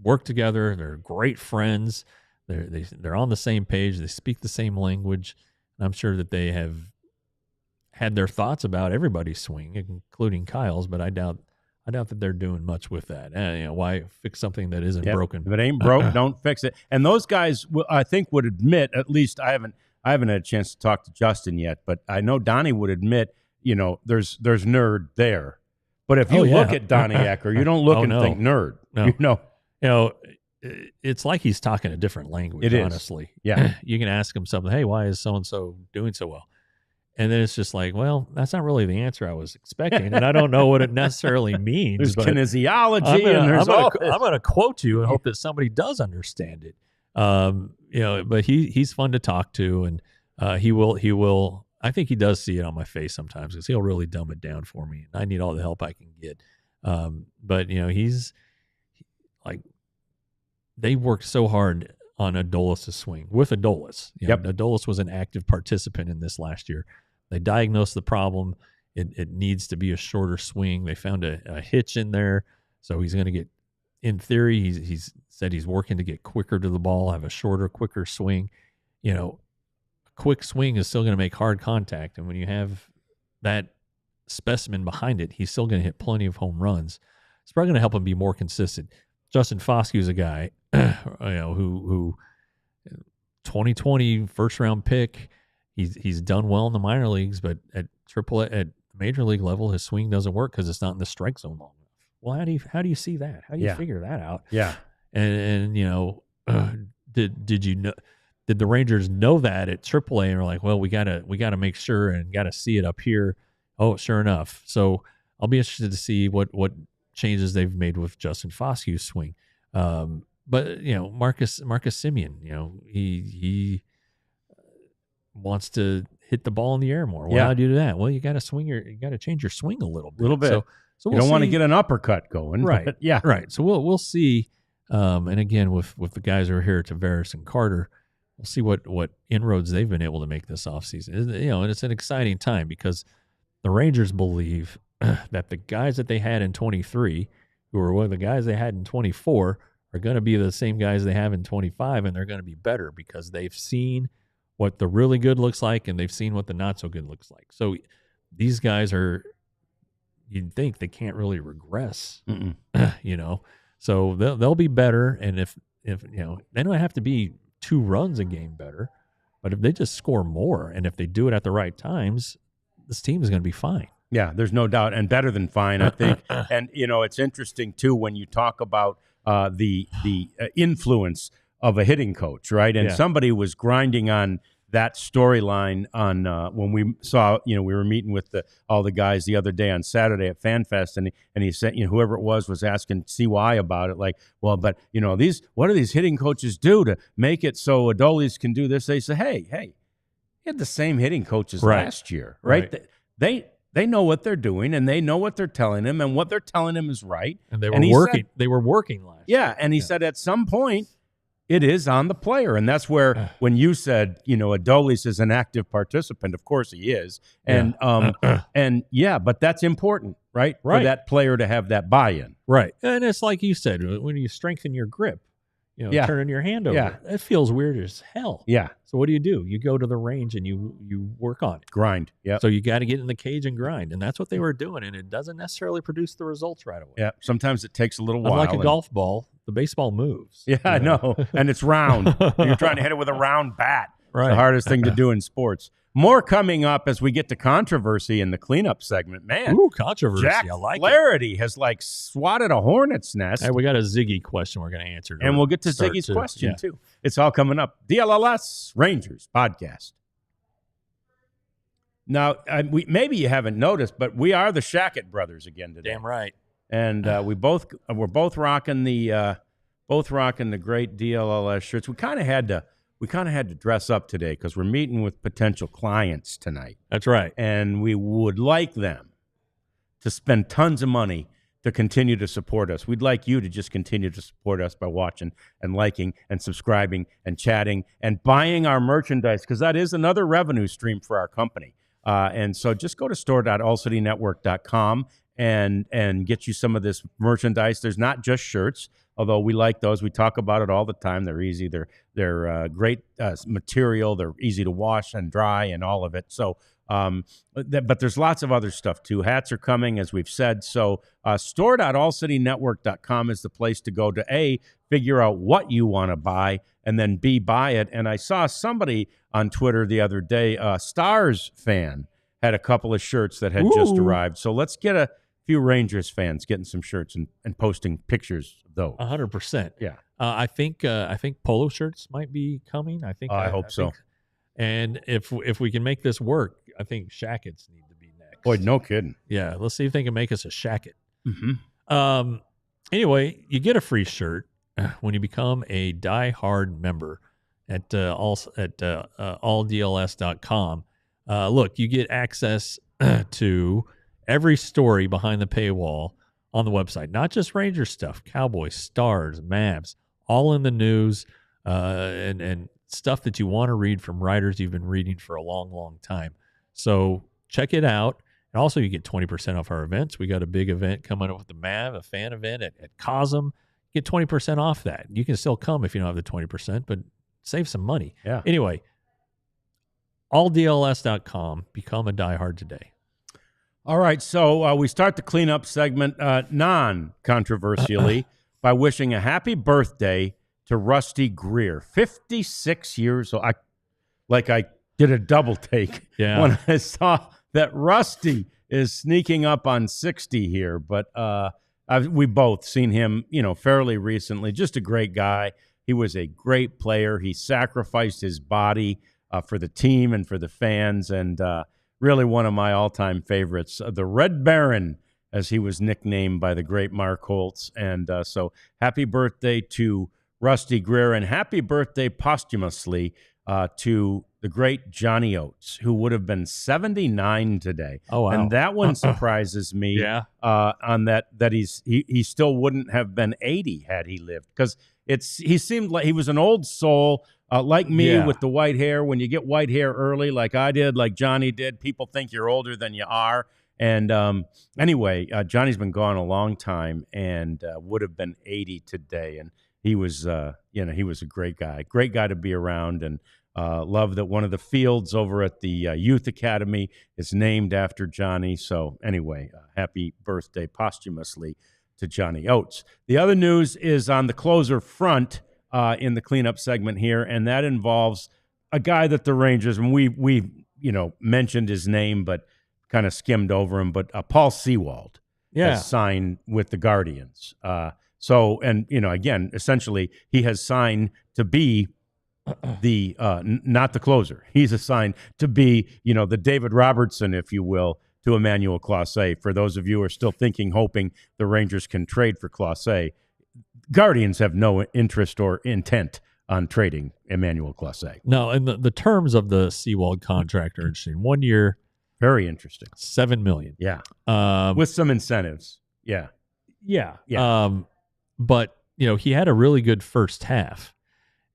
Speaker 2: work together. They're great friends. They're on the same page. They speak the same language. And I'm sure that they have had their thoughts about everybody's swing, including Kyle's, but I doubt that they're doing much with that. Why fix something that isn't broken?
Speaker 1: If it ain't broke, don't fix it. And those guys, I think, would admit, at least I haven't had a chance to talk to Justin yet, but I know Donnie would admit, there's nerd there. But if you look at Donnie Ecker, you don't look think nerd.
Speaker 2: No. It's like he's talking a different language, honestly.
Speaker 1: Yeah.
Speaker 2: You can ask him something, hey, why is so-and-so doing so well? And then it's just like, well, that's not really the answer I was expecting, and I don't know what it necessarily means.
Speaker 1: There's kinesiology,
Speaker 2: I'm going to quote you and hope that somebody does understand it. But he's fun to talk to, and he will. I think he does see it on my face sometimes, because he'll really dumb it down for me, and I need all the help I can get. But he's like, they worked so hard on Adolis' swing with Adolis. Adolis was an active participant in this last year. They diagnosed the problem. It needs to be a shorter swing. They found a hitch in there. So he's going to get, in theory, he's said he's working to get quicker to the ball, have a shorter, quicker swing. A quick swing is still going to make hard contact. And when you have that specimen behind it, he's still going to hit plenty of home runs. It's probably going to help him be more consistent. Justin Foskey's a guy, who 2020 first round pick. He's done well in the minor leagues, but at major league level, his swing doesn't work because it's not in the strike zone long enough. Well, how do you see that? How do you figure that out?
Speaker 1: Yeah.
Speaker 2: And did you know? Did the Rangers know that at AAA and were like, well, we gotta make sure and gotta see it up here? Oh, sure enough. So I'll be interested to see what changes they've made with Justin Foskey's swing. But Marcus Semien, he wants to hit the ball in the air more. Well, how do you do that? Well, you got to change your swing a little bit.
Speaker 1: So you don't want to get an uppercut going,
Speaker 2: right?
Speaker 1: But yeah,
Speaker 2: right. So we'll see. And again, with the guys who are here, Tavares and Carter, we'll see what inroads they've been able to make this offseason. And it's an exciting time because the Rangers believe that the guys that they had in 23, who are one of the guys they had in 24, are going to be the same guys they have in 25, and they're going to be better because they've seen what the really good looks like and they've seen what the not so good looks like. So these guys you'd think they can't really regress, So they'll be better, and if they don't have to be 2 runs a game better, but if they just score more and if they do it at the right times, this team is going to be fine.
Speaker 1: Yeah, there's no doubt, and better than fine, I think. And it's interesting too when you talk about the influence of a hitting coach, right? And somebody was grinding on that storyline on when we saw, we were meeting with all the guys the other day on Saturday at FanFest, and he said, whoever it was asking CY about it, like, well, but what do these hitting coaches do to make it so Adolis can do this? They say, hey, he had the same hitting coaches last year, right? They know what they're doing, and they know what they're telling him, and what they're telling him is right.
Speaker 2: And they were working. They were working last year.
Speaker 1: Yeah, and he said at some point it is on the player. And that's where when you said, Adolis is an active participant, of course he is. And but that's important, right? For that player to have that buy-in.
Speaker 2: Right. And it's like you said, when you strengthen your grip, turning your hand over, it feels weird as hell.
Speaker 1: Yeah.
Speaker 2: So what do? You go to the range and you work on it.
Speaker 1: Grind. Yeah.
Speaker 2: So you got to get in the cage and grind. And that's what they were doing. And it doesn't necessarily produce the results right away.
Speaker 1: Yeah. Sometimes it takes a little while.
Speaker 2: Like a golf ball, the baseball moves.
Speaker 1: Yeah, I know. And it's round. You're trying to hit it with a round bat. Right. It's the hardest thing to do in sports. More coming up as we get to controversy in the cleanup segment. Man,
Speaker 2: controversy.
Speaker 1: Jack
Speaker 2: I like
Speaker 1: Flaherty has swatted a hornet's nest.
Speaker 2: Hey, we got a Ziggy question we're going to answer.
Speaker 1: And we'll get to Ziggy's question, too. It's all coming up. DLLS Rangers Podcast. Now, maybe you haven't noticed, but we are the Shackett brothers again today.
Speaker 2: Damn right.
Speaker 1: And we're both rocking the great DLLS shirts. We kind of had to dress up today because we're meeting with potential clients tonight.
Speaker 2: That's right.
Speaker 1: And we would like them to spend tons of money to continue to support us. We'd like you to just continue to support us by watching and liking and subscribing and chatting and buying our merchandise, because that is another revenue stream for our company. And so just go to store.allcitynetwork.com and get you some of this merchandise. There's not just shirts, although we like those. We talk about it all the time. They're easy. They're great material. They're easy to wash and dry and all of it. So, but there's lots of other stuff too. Hats are coming, as we've said. So store.allcitynetwork.com is the place to go to figure out what you want to buy, and then B, buy it. And I saw somebody on Twitter the other day, a Stars fan, had a couple of shirts that had just arrived. So let's get a few Rangers fans getting some shirts and posting pictures of those.
Speaker 2: 100%.
Speaker 1: Yeah.
Speaker 2: I think polo shirts might be coming. I
Speaker 1: hope so.
Speaker 2: And if we can make this work, I think Shackets need to be next.
Speaker 1: Boy, no kidding.
Speaker 2: Yeah, let's see if they can make us a Shacket.
Speaker 1: Mm-hmm.
Speaker 2: Anyway, you get a free shirt when you become a die-hard member at alldls.com. Look, you get access to every story behind the paywall on the website, not just Ranger stuff, Cowboys, Stars, Mavs, all in the news, and stuff that you want to read from writers you've been reading for a long, long time. So check it out. And also you get 20% off our events. We got a big event coming up with the Mav, a fan event at Cosm. Get 20% off that. You can still come if you don't have the 20%, but save some money.
Speaker 1: Yeah.
Speaker 2: Anyway, alldls.com. Become a diehard today.
Speaker 1: All right, so we start the cleanup segment non-controversially by wishing a happy birthday to Rusty Greer, 56 years old. I did a double take when I saw that Rusty is sneaking up on 60 here, but we both seen him, fairly recently. Just a great guy. He was a great player. He sacrificed his body for the team and for the fans, and really one of my all-time favorites, the Red Baron, as he was nicknamed by the great Mark Holtz. And so happy birthday to Rusty Greer, and happy birthday posthumously to the great Johnny Oates, who would have been 79 today.
Speaker 2: Oh, wow.
Speaker 1: And that one surprises me on that he still wouldn't have been 80 had he lived, because he seemed like he was an old soul. Like me with the white hair. When you get white hair early, like I did, like Johnny did, people think you're older than you are. And anyway, Johnny's been gone a long time and would have been 80 today. And he was, he was a great guy to be around. And love that one of the fields over at the Youth Academy is named after Johnny. So anyway, happy birthday posthumously to Johnny Oates. The other news is on the closer front. In the cleanup segment here, and that involves a guy that the Rangers, and we mentioned his name but kind of skimmed over him, but Paul Sewald has signed with the Guardians. Again, essentially he has signed to be the not the closer. He's assigned to be, the David Robertson, if you will, to Emmanuel Clase. For those of you who are still hoping the Rangers can trade for Clase, Guardians have no interest or intent on trading Emmanuel Clase.
Speaker 2: No, and the terms of the Sewald contract are interesting. 1 year,
Speaker 1: very interesting,
Speaker 2: $7 million.
Speaker 1: Yeah, with some incentives. Yeah.
Speaker 2: But he had a really good first half,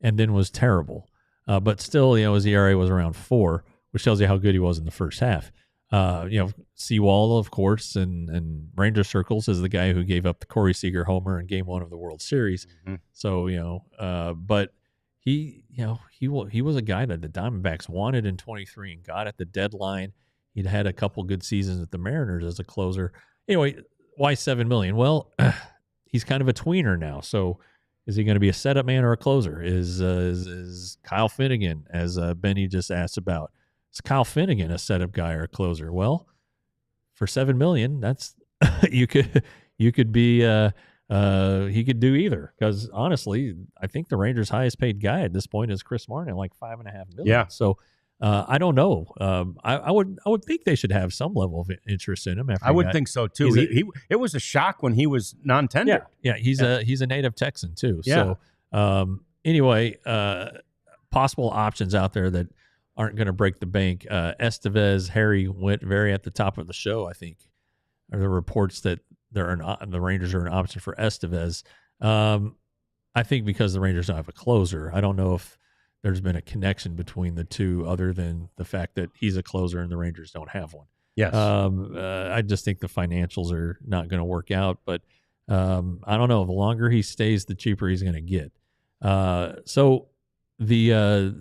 Speaker 2: and then was terrible. But still, his ERA was around 4, which tells you how good he was in the first half. Seawall, of course, and Ranger Circles is the guy who gave up the Corey Seager homer in Game 1 of the World Series.
Speaker 1: Mm-hmm.
Speaker 2: So, but he was a guy that the Diamondbacks wanted in 23 and got at the deadline. He'd had a couple good seasons at the Mariners as a closer. Anyway, why $7 million? Well, he's kind of a tweener now. So is he going to be a setup man or a closer? Is Kyle Finnegan, as Benny just asked about, is Kyle Finnegan a setup guy or a closer? Well, for $7 million, that's you could be he could do either. Because honestly, I think the Rangers' highest paid guy at this point is Chris Martin, like $5.5 million.
Speaker 1: Yeah.
Speaker 2: So I don't know. I would think they should have some level of interest in him.
Speaker 1: I would think so too. It was a shock when he was non-tendered.
Speaker 2: Yeah. He's a native Texan too.
Speaker 1: Yeah.
Speaker 2: So anyway, possible options out there that aren't going to break the bank. Estevez, Harry went very at the top of the show, I think. Are the reports that the Rangers are an option for Estevez. I think because the Rangers don't have a closer. I don't know if there's been a connection between the two other than the fact that he's a closer and the Rangers don't have one.
Speaker 1: Yes.
Speaker 2: I just think the financials are not going to work out, but I don't know. The longer he stays, the cheaper he's going to get. So the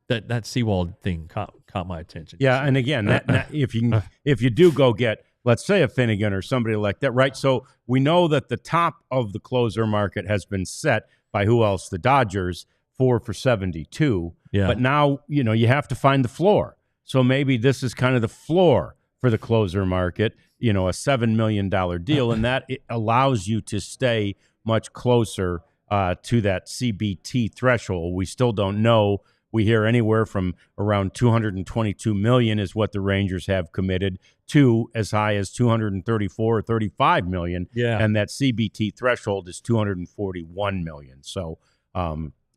Speaker 2: that Seawald thing caught my attention.
Speaker 1: Yeah, and again, if you do go get, let's say, a Finnegan or somebody like that, right? So we know that the top of the closer market has been set by who else? The Dodgers, 4 for $72.
Speaker 2: Yeah.
Speaker 1: But now, you have to find the floor. So maybe this is kind of the floor for the closer market, a $7 million deal, and that it allows you to stay much closer to that CBT threshold. We still don't know. We hear anywhere from around $222 million is what the Rangers have committed to as high as $234 or $35 million.
Speaker 2: Yeah.
Speaker 1: And that CBT threshold is $241 million. So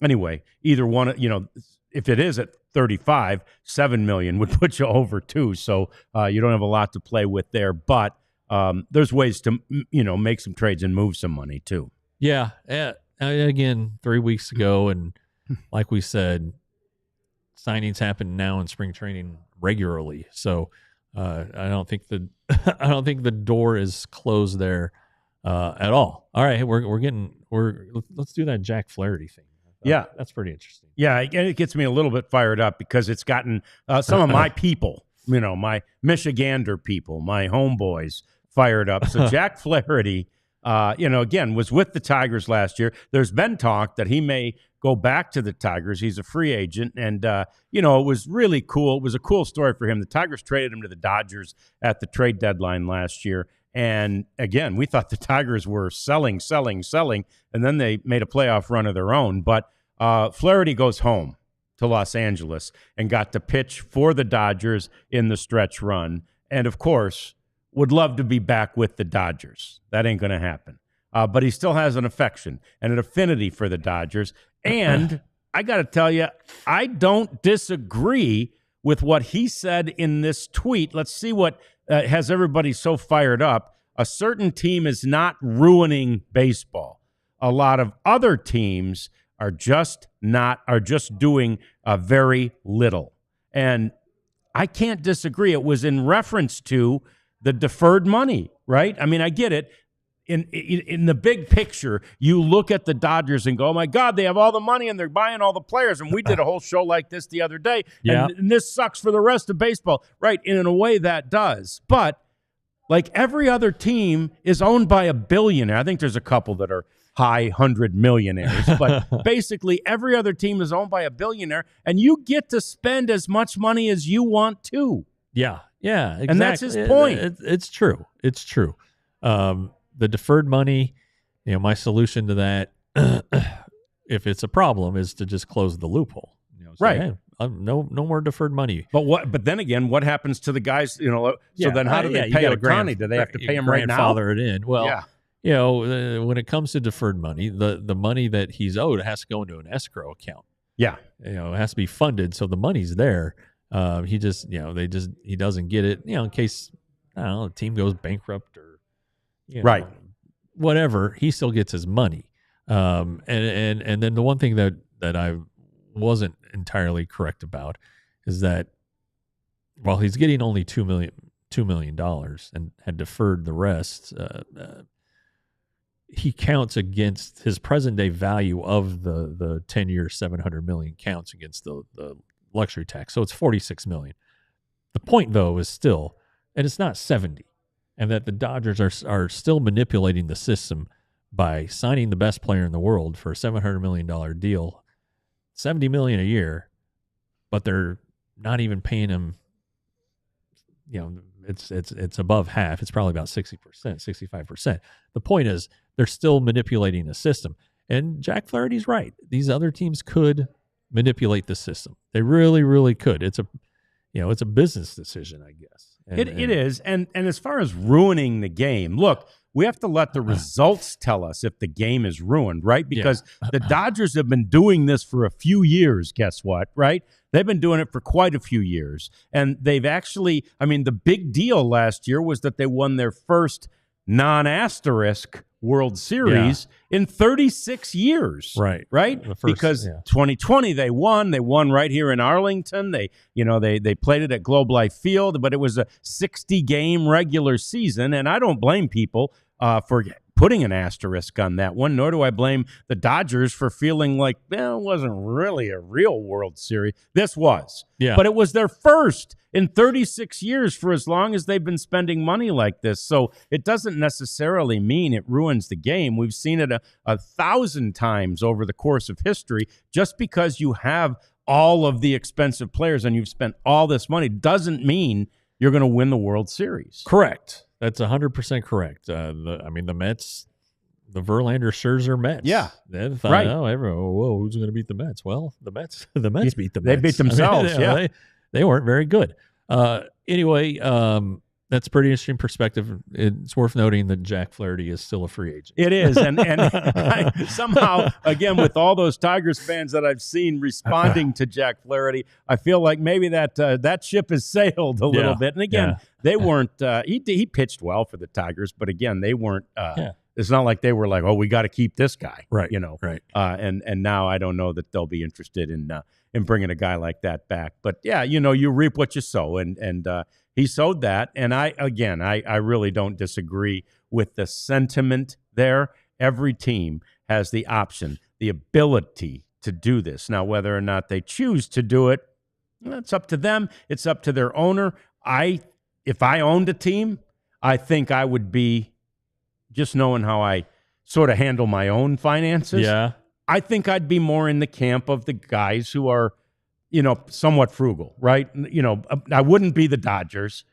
Speaker 1: anyway, either one, if it is at 35, $7 million would put you over too. So you don't have a lot to play with there, but there's ways to, make some trades and move some money too.
Speaker 2: Yeah. Again, 3 weeks ago, and like we said, signings happen now in spring training regularly. So I don't think the door is closed there at all. All right, let's do that Jack Flaherty thing.
Speaker 1: Yeah,
Speaker 2: that's pretty interesting.
Speaker 1: Yeah, and it gets me a little bit fired up because it's gotten some of my people, my Michigander people, my homeboys, fired up. So Jack Flaherty, again, was with the Tigers last year. There's been talk that he may go back to the Tigers. He's a free agent, and, it was really cool. It was a cool story for him. The Tigers traded him to the Dodgers at the trade deadline last year, and, again, we thought the Tigers were selling, and then they made a playoff run of their own. But Flaherty goes home to Los Angeles and got to pitch for the Dodgers in the stretch run, and, of course, would love to be back with the Dodgers. That ain't going to happen. But he still has an affection and an affinity for the Dodgers. And I got to tell you, I don't disagree with what he said in this tweet. Let's see what has everybody so fired up. A certain team is not ruining baseball. A lot of other teams are just doing very little. And I can't disagree. It was in reference to the deferred money, right? I mean, I get it. In the big picture, you look at the Dodgers and go, oh, my God, they have all the money and they're buying all the players. And we did a whole show like this the other day.
Speaker 2: Yeah.
Speaker 1: And this sucks for the rest of baseball. Right. And in a way that does. But like every other team is owned by a billionaire. I think there's a couple that are high 100 millionaires. But basically every other team is owned by a billionaire. And you get to spend as much money as you want to.
Speaker 2: Yeah. Yeah. Exactly.
Speaker 1: And that's his point.
Speaker 2: It's true. It's true. The deferred money, my solution to that, if it's a problem, is to just close the loophole.
Speaker 1: Right.
Speaker 2: Hey, no more deferred money.
Speaker 1: But then again, what happens to the guys? So then how do they pay Ohtani? Do they have to pay him right now?
Speaker 2: Grandfather it in. Well, when it comes to deferred money, the money that he's owed has to go into an escrow account.
Speaker 1: Yeah.
Speaker 2: It has to be funded, so the money's there. He doesn't get it. In case the team goes bankrupt or. Whatever, he still gets his money. And then the one thing that that I wasn't entirely correct about is that while he's getting only $2 million and had deferred the rest, he counts against his present day value of the 10-year $700 million counts against the luxury tax. So it's $46 million. The point, though, is still, and it's not 70, and that the Dodgers are still manipulating the system by signing the best player in the world for a $700 million deal, $70 million a year, but they're not even paying him. It's above half. It's probably about 60%, 65%. The point is they're still manipulating the system. And Jack Flaherty's right. These other teams could manipulate the system. They really, really could. It's a business decision, I guess.
Speaker 1: It is. And as far as ruining the game, look, we have to let the results tell us if the game is ruined, right? Because the Dodgers have been doing this for a few years, guess what, right? They've been doing it for quite a few years. And they've actually, the big deal last year was that they won their first non-asterisk World Series in 36 years. Right? Because 2020 they won right here in Arlington. They played it at Globe Life Field, but it was a 60-game regular season, and I don't blame people for putting an asterisk on that one, nor do I blame the Dodgers for feeling like, it wasn't really a real World Series. This was. Yeah. But it was their first in 36 years for as long as they've been spending money like this. So it doesn't necessarily mean it ruins the game. We've seen it a 1,000 times over the course of history. Just because you have all of the expensive players and you've spent all this money doesn't mean you're going to win the World Series.
Speaker 2: Correct. That's 100% correct. The Mets, the Verlander, Scherzer Mets.
Speaker 1: Yeah,
Speaker 2: they thought, everyone, who's going to beat the Mets? Well, the Mets beat the Mets.
Speaker 1: They beat themselves.
Speaker 2: They weren't very good. Anyway, that's a pretty interesting perspective. It's worth noting that Jack Flaherty is still a free agent.
Speaker 1: It is, and somehow, again, with all those Tigers fans that I've seen responding to Jack Flaherty, I feel like maybe that ship has sailed a little bit. And again, they weren't. He pitched well for the Tigers, but again, they weren't. It's not like they were like, we got to keep this guy,
Speaker 2: right?
Speaker 1: Right. And now I don't know that they'll be interested in bringing a guy like that back. But you reap what you sow, and he sowed that. And I really don't disagree with the sentiment there. Every team has the option, the ability to do this. Now, whether or not they choose to do it, it's up to them. It's up to their owner. If I owned a team, I think I would be, just knowing how I sort of handle my own finances.
Speaker 2: Yeah.
Speaker 1: I think I'd be more in the camp of the guys who are, somewhat frugal, right? I wouldn't be the Dodgers,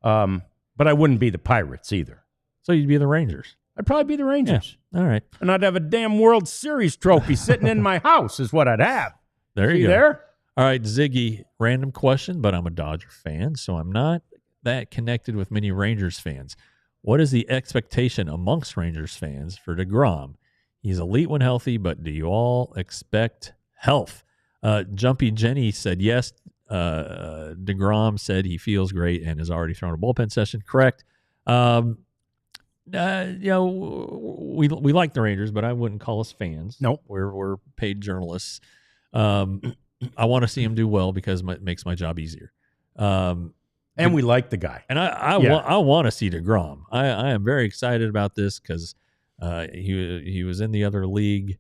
Speaker 1: but I wouldn't be the Pirates either.
Speaker 2: So you'd be the Rangers.
Speaker 1: I'd probably be the Rangers.
Speaker 2: Yeah. All right.
Speaker 1: And I'd have a damn World Series trophy sitting in my house is what I'd have.
Speaker 2: There you go.
Speaker 1: There?
Speaker 2: All right, Ziggy, random question, but I'm a Dodger fan, so I'm not that connected with many Rangers fans. What is the expectation amongst Rangers fans for DeGrom? He's elite when healthy, but do you all expect health? Jumpy Jenny said yes. DeGrom said he feels great and has already thrown a bullpen session. Correct. We like the Rangers, but I wouldn't call us fans.
Speaker 1: Nope.
Speaker 2: We're paid journalists. I want to see him do well because it makes my job easier.
Speaker 1: And we like the guy.
Speaker 2: And I want to see DeGrom. I am very excited about this because he was in the other league.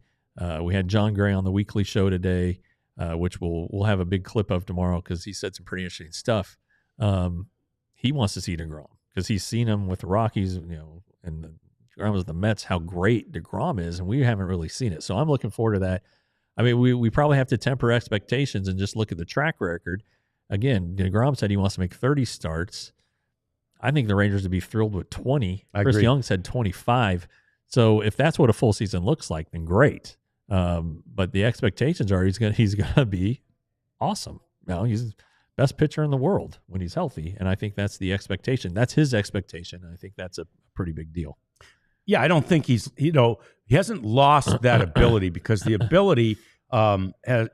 Speaker 2: We had John Gray on the weekly show today, which we'll have a big clip of tomorrow because he said some pretty interesting stuff. He wants to see DeGrom because he's seen him with the Rockies, and DeGrom was the Mets, how great DeGrom is, and we haven't really seen it. So I'm looking forward to that. I mean, we probably have to temper expectations and just look at the track record. Again, DeGrom said he wants to make 30 starts. I think the Rangers would be thrilled with 20. Chris Young said 25. So if that's what a full season looks like, then great. But the expectations are he's gonna be awesome. He's the best pitcher in the world when he's healthy, and I think that's the expectation. That's his expectation. I think that's a pretty big deal.
Speaker 1: Yeah, I don't think he hasn't lost that ability because the ability has,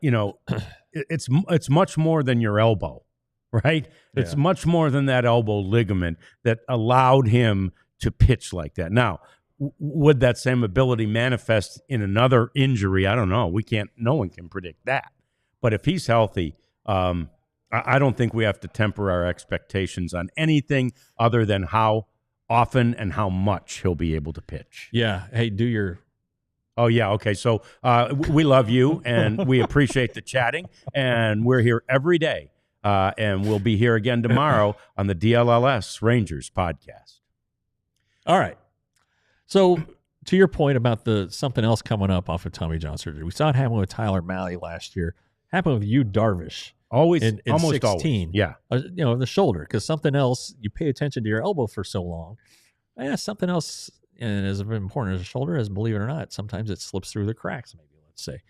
Speaker 1: it's much more than your elbow, right? Yeah. It's much more than that elbow ligament that allowed him to pitch like that. Now, would that same ability manifest in another injury? I don't know. No one can predict that. But if he's healthy, I don't think we have to temper our expectations on anything other than how often and how much he'll be able to pitch.
Speaker 2: Yeah. Hey, do your...
Speaker 1: Oh, yeah. Okay. So we love you, and we appreciate the chatting, and we're here every day, and we'll be here again tomorrow on the DLLS Rangers Podcast.
Speaker 2: All right. So to your point about something else coming up off of Tommy John surgery, we saw it happen with Tyler Malley last year. Happened with you, Darvish.
Speaker 1: Always,
Speaker 2: in
Speaker 1: almost
Speaker 2: 16.
Speaker 1: always. Yeah.
Speaker 2: The shoulder, because something else, you pay attention to your elbow for so long. Yeah, something else, and as important as a shoulder, as believe it or not, sometimes it slips through the cracks, maybe, let's say.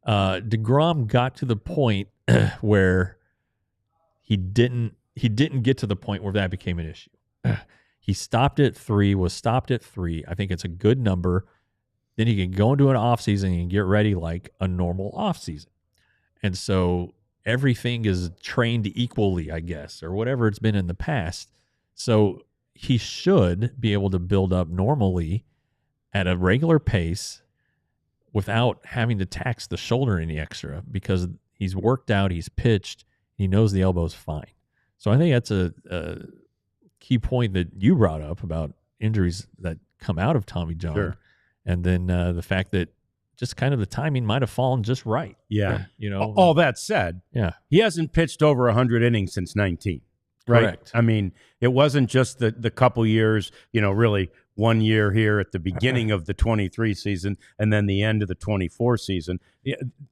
Speaker 2: DeGrom got to the point where he didn't get to the point where that became an issue. He stopped at 3, was stopped at 3. I think it's a good number. Then he can go into an offseason and get ready like a normal offseason. And so everything is trained equally, I guess, or whatever it's been in the past. So he should be able to build up normally at a regular pace without having to tax the shoulder any extra, because he's worked out, he's pitched, he knows the elbow's fine. So I think that's a key point that you brought up about injuries that come out of Tommy John.
Speaker 1: Sure.
Speaker 2: And then the fact that just kind of the timing might have fallen just right.
Speaker 1: Yeah.
Speaker 2: All
Speaker 1: All that said,
Speaker 2: yeah,
Speaker 1: he hasn't pitched over 100 innings since 19. Right?
Speaker 2: Correct.
Speaker 1: I mean, it wasn't just the couple years, really 1 year here at the beginning of the 23 season and then the end of the 24 season.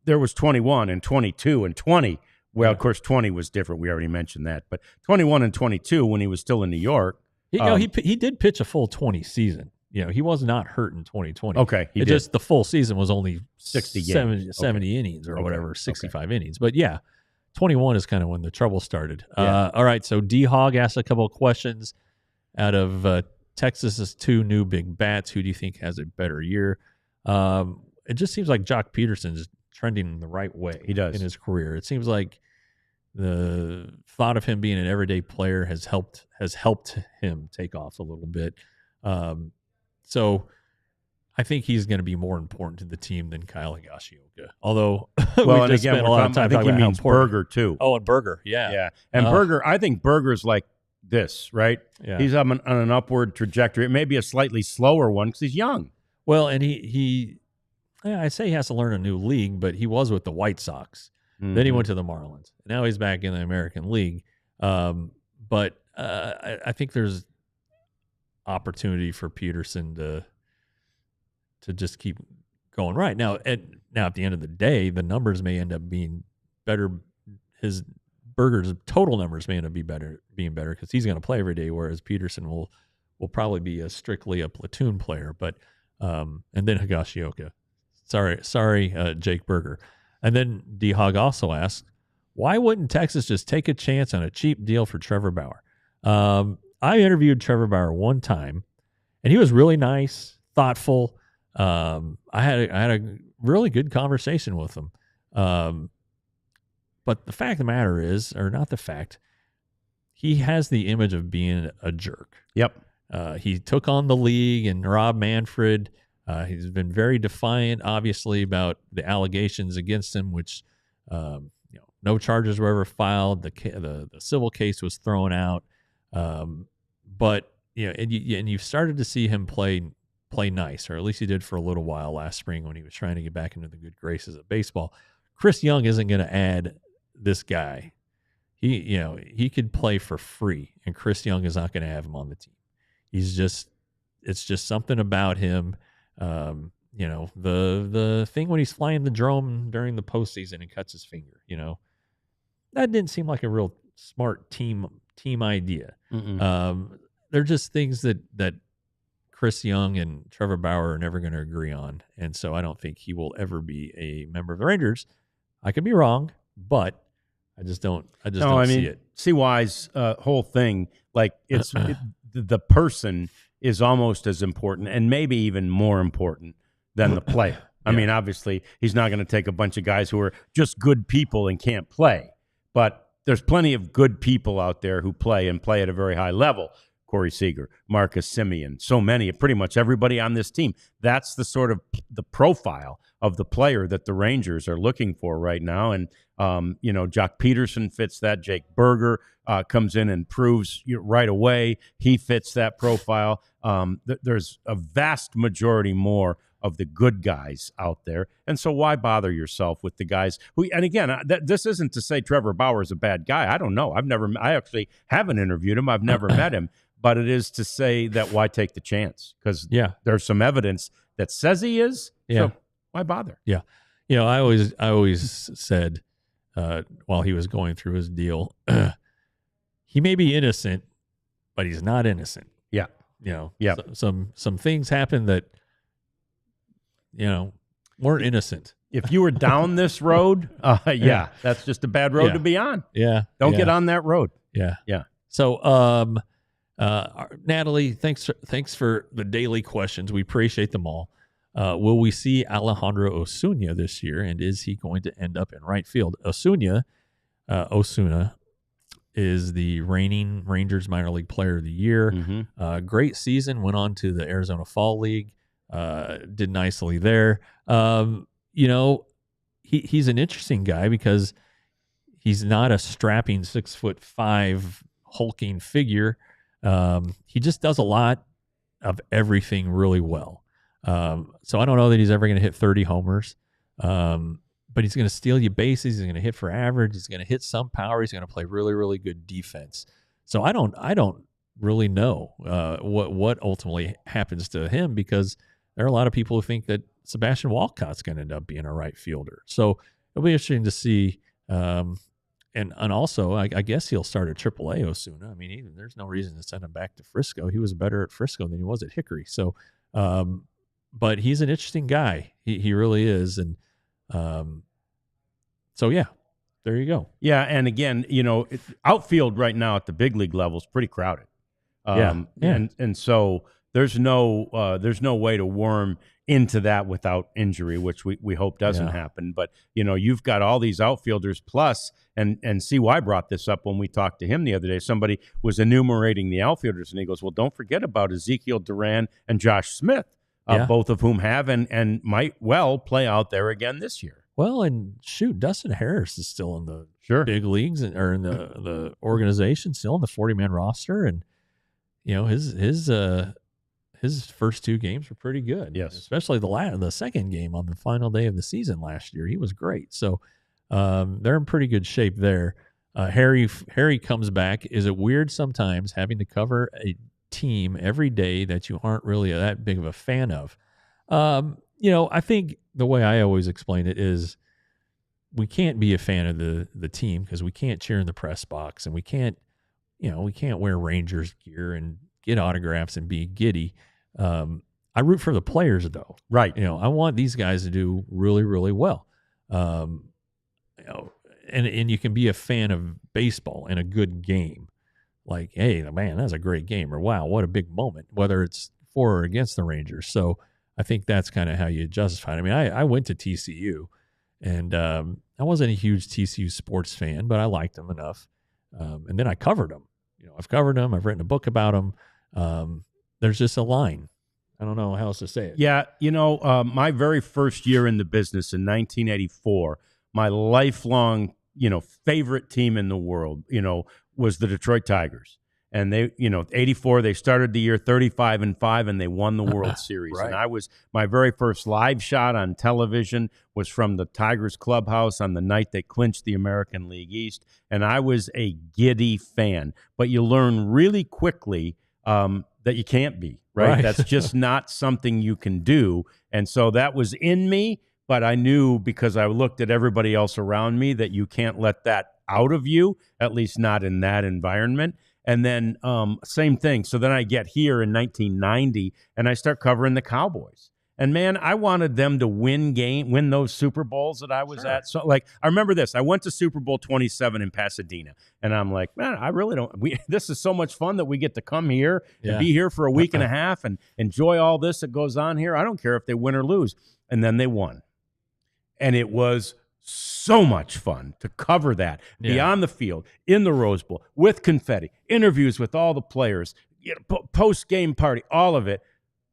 Speaker 1: There was 21 and 22 and 20. Well, of course, 20 was different. We already mentioned that. But 21 and 22 when he was still in New York.
Speaker 2: He did pitch a full 20 season. He was not hurt in 2020.
Speaker 1: Okay.
Speaker 2: Just the full season was only
Speaker 1: 60
Speaker 2: games. 70 innings or whatever, 65 innings. But yeah, 21 is kind of when the trouble started.
Speaker 1: Yeah.
Speaker 2: All right, so D-Hog asked a couple of questions out of Texas's 2 new big bats. Who do you think has a better year? It just seems like Jock Peterson's trending the right way.
Speaker 1: He does.
Speaker 2: In his career. It seems like the thought of him being an everyday player has helped him take off a little bit. So I think he's going to be more important to the team than Kyle Higashioka. Although we just spent a lot of time talking about how important
Speaker 1: Berger too.
Speaker 2: Oh, and Berger, yeah.
Speaker 1: Yeah. And Berger, I think Berger's like this, right?
Speaker 2: Yeah.
Speaker 1: He's on an upward trajectory. It may be a slightly slower one because he's young.
Speaker 2: Well, and I say he has to learn a new league, but he was with the White Sox.
Speaker 1: Mm-hmm.
Speaker 2: Then he went to the Marlins. Now he's back in the American League. But I think there's opportunity for Peterson to just keep going right. Now at the end of the day, the numbers may end up being better. His Berger's total numbers may end up being better because he's going to play every day, whereas Peterson will probably be strictly a platoon player. But and then Higashioka. Sorry, Jake Berger. And then D-Hog also asked, why wouldn't Texas just take a chance on a cheap deal for Trevor Bauer? I interviewed Trevor Bauer one time, and he was really nice, thoughtful. I had a really good conversation with him. But the fact of the matter is, or not the fact, he has the image of being a jerk.
Speaker 1: Yep.
Speaker 2: He took on the league and Rob Manfred. He's been very defiant, obviously, about the allegations against him, which no charges were ever filed. The civil case was thrown out. But and you've started to see him play nice, or at least he did for a little while last spring when he was trying to get back into the good graces of baseball. Chris Young isn't going to add this guy. He could play for free, and Chris Young is not going to have him on the team. It's just something about him. The thing when he's flying the drone during the postseason and cuts his finger, that didn't seem like a real smart team idea. They're just things that Chris Young and Trevor Bauer are never going to agree on. And so I don't think he will ever be a member of the Rangers. I could be wrong, but I just don't see it.
Speaker 1: CY's whole thing, like the person is almost as important and maybe even more important than the player. I mean, obviously, he's not going to take a bunch of guys who are just good people and can't play. But there's plenty of good people out there who play and play at a very high level. Corey Seager, Marcus Semien, so many, pretty much everybody on this team. That's the sort of the profile of the player that the Rangers are looking for right now. And, Jock Peterson fits that. Jake Berger comes in and proves right away he fits that profile. There's a vast majority more of the good guys out there. And so why bother yourself with the guys who, and again, this isn't to say Trevor Bauer is a bad guy. I don't know. I actually haven't interviewed him. I've never met him, but it is to say that why take the chance? Because there's some evidence that says he is. So why bother?
Speaker 2: Yeah. I always said, while he was going through his deal, he may be innocent, but he's not innocent.
Speaker 1: Yeah.
Speaker 2: Some things happen that, weren't innocent.
Speaker 1: If you were down this road, that's just a bad road to be on.
Speaker 2: Yeah.
Speaker 1: Don't get on that road.
Speaker 2: Yeah.
Speaker 1: Yeah.
Speaker 2: So, Natalie, thanks for the daily questions. We appreciate them all. Will we see Alejandro Osuna this year, and is he going to end up in right field? Osuna is the reigning Rangers minor league player of the year.
Speaker 1: Mm-hmm.
Speaker 2: Great season, went on to the Arizona Fall League, did nicely there. He's an interesting guy because he's not a strapping 6'5" hulking figure. He just does a lot of everything really well. So I don't know that he's ever going to hit 30 homers, but he's going to steal you bases. He's going to hit for average. He's going to hit some power. He's going to play really, really good defense. So I don't really know what ultimately happens to him, because there are a lot of people who think that Sebastian Walcott's going to end up being a right fielder. So it'll be interesting to see. And also, I guess he'll start at AAA Osuna. I mean, there's no reason to send him back to Frisco. He was better at Frisco than he was at Hickory. So, but he's an interesting guy. He really is. And so, there you go.
Speaker 1: Yeah, and again, outfield right now at the big league level is pretty crowded. And so there's no way to worm into that without injury, which we hope doesn't happen. But, you've got all these outfielders plus, and CY brought this up when we talked to him the other day. Somebody was enumerating the outfielders, and he goes, well, don't forget about Ezekiel Duran and Josh Smith, both of whom have and might well play out there again this year.
Speaker 2: Well, and shoot, Dustin Harris is still in the big leagues or in the organization, still in the 40-man roster. And, his first two games were pretty good.
Speaker 1: Yes.
Speaker 2: Especially the second game on the final day of the season last year. He was great. So they're in pretty good shape there. Harry comes back. Is it weird sometimes having to cover a team every day that you aren't really that big of a fan of? I think the way I always explain it is we can't be a fan of the team because we can't cheer in the press box, and we can't wear Rangers gear and get autographs and be giddy. I root for the players, though.
Speaker 1: Right.
Speaker 2: I want these guys to do really, really well. And you can be a fan of baseball and a good game. Like, hey, man, that's a great game, or wow, what a big moment, whether it's for or against the Rangers. So I think that's kind of how you justify it. I mean, I went to TCU, and I wasn't a huge TCU sports fan, but I liked them enough. And then I covered them. I've covered them. I've written a book about them. There's just a line. I don't know how else to say it.
Speaker 1: Yeah, my very first year in the business in 1984, my lifelong, favorite team in the world, was the Detroit Tigers. And they, 84, they started the year 35-5, and they won the World Series.
Speaker 2: Right.
Speaker 1: And my very first live shot on television was from the Tigers clubhouse on the night they clinched the American League East. And I was a giddy fan. But you learn really quickly that you can't be, right? That's just not something you can do. And so that was in me, but I knew, because I looked at everybody else around me, that you can't let that out of you, at least not in that environment. And then same thing. So then I get here in 1990, and I start covering the Cowboys. And, man, I wanted them to win those Super Bowls that I was at. So, I remember this. I went to Super Bowl 27 in Pasadena, and I'm like, man, I really don't. This is so much fun that we get to come here and be here for a week and a half and enjoy all this that goes on here. I don't care if they win or lose. And then they won. And it was so much fun to cover that, be on the field, in the Rose Bowl, with confetti, interviews with all the players, post-game party, all of it.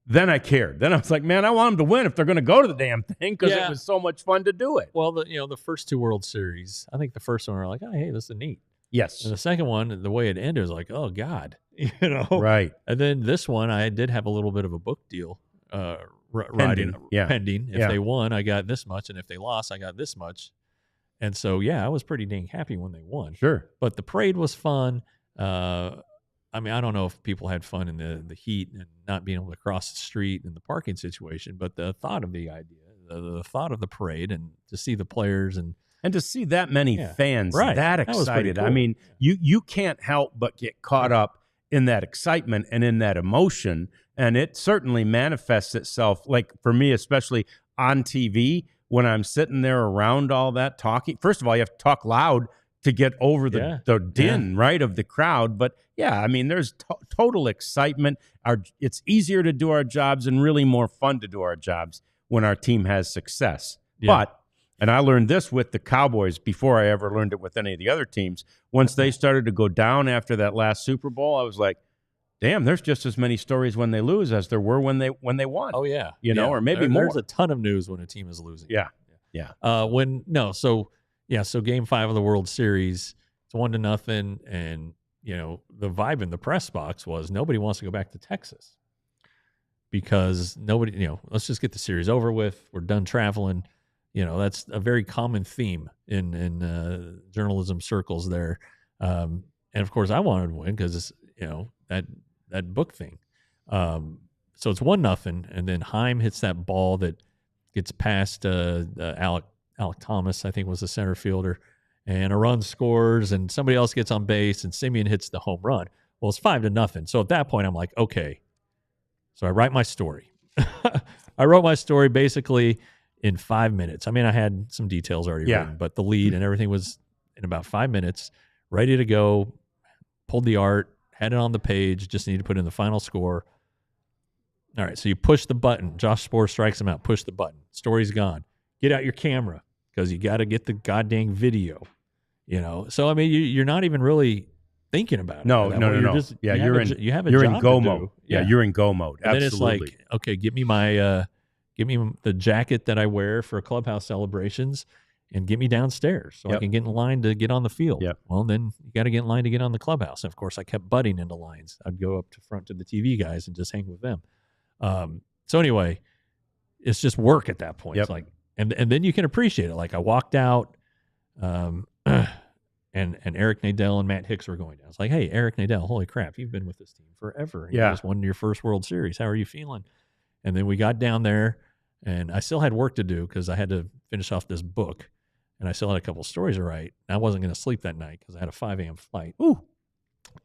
Speaker 1: Then I cared. Then I was like, man, I want them to win if they're going to go to the damn thing because it was so much fun to do it.
Speaker 2: Well, the first 2 World Series, I think the first one we were like, oh, hey, this is neat.
Speaker 1: Yes.
Speaker 2: And the second one, the way it ended was like, oh, God.
Speaker 1: Right.
Speaker 2: And then this one, I did have a little bit of a book deal pending. If they won, I got this much. And if they lost, I got this much. And so, I was pretty dang happy when they won.
Speaker 1: Sure.
Speaker 2: But the parade was fun. I mean, I don't know if people had fun in the heat and not being able to cross the street and the parking situation, but the thought of the idea, the thought of the parade and to see the players and
Speaker 1: to see that many fans that excited.
Speaker 2: Cool.
Speaker 1: I mean, you can't help but get caught up in that excitement and in that emotion, and it certainly manifests itself, like for me, especially on TV, when I'm sitting there around all that talking. First of all, you have to talk loud to get over the din, right, of the crowd. But, I mean, there's total excitement. It's easier to do our jobs and really more fun to do our jobs when our team has success. Yeah. And I learned this with the Cowboys before I ever learned it with any of the other teams. Once they started to go down after that last Super Bowl, I was like, damn, there's just as many stories when they lose as there were when they won.
Speaker 2: Oh, yeah.
Speaker 1: Or maybe more.
Speaker 2: There's a ton of news when a team is losing.
Speaker 1: Yeah.
Speaker 2: So Game 5 of the World Series, it's 1-0, and the vibe in the press box was nobody wants to go back to Texas because nobody, let's just get the series over with. We're done traveling. That's a very common theme in journalism circles there. And of course, I wanted to win because that book thing. So it's 1-0, and then Heim hits that ball that gets past Alec Thomas, I think, was the center fielder, and a run scores, and somebody else gets on base, and Simeon hits the home run. Well, it's 5-0. So at that point, I'm like, okay. So I write my story. I wrote my story basically in 5 minutes. I mean, I had some details already written, but the lead and everything was in about 5 minutes, ready to go, pulled the art, had it on the page, just needed to put in the final score. All right, so you push the button. Josh Spohr strikes him out. Push the button. Story's gone. Get out your camera because you got to get the goddamn video. So I mean, you're not even really thinking about it.
Speaker 1: No. You're in go mode. Yeah, you're in go mode.
Speaker 2: And
Speaker 1: absolutely.
Speaker 2: then it's like, okay, give me the jacket that I wear for clubhouse celebrations, and get me downstairs so I can get in line to get on the field.
Speaker 1: Yep.
Speaker 2: Well, then you got to get in line to get on the clubhouse. And of course, I kept butting into lines. I'd go up to front to the TV guys and just hang with them. So anyway, it's just work at that point. It's like, and then you can appreciate it. Like I walked out, and Eric Nadel and Matt Hicks were going down. It's like, hey, Eric Nadel, holy crap, you've been with this team forever. You just won your first World Series. How are you feeling? And then we got down there, and I still had work to do because I had to finish off this book, and I still had a couple stories to write. I wasn't going to sleep that night because I had a 5 a.m. flight.
Speaker 1: Ooh.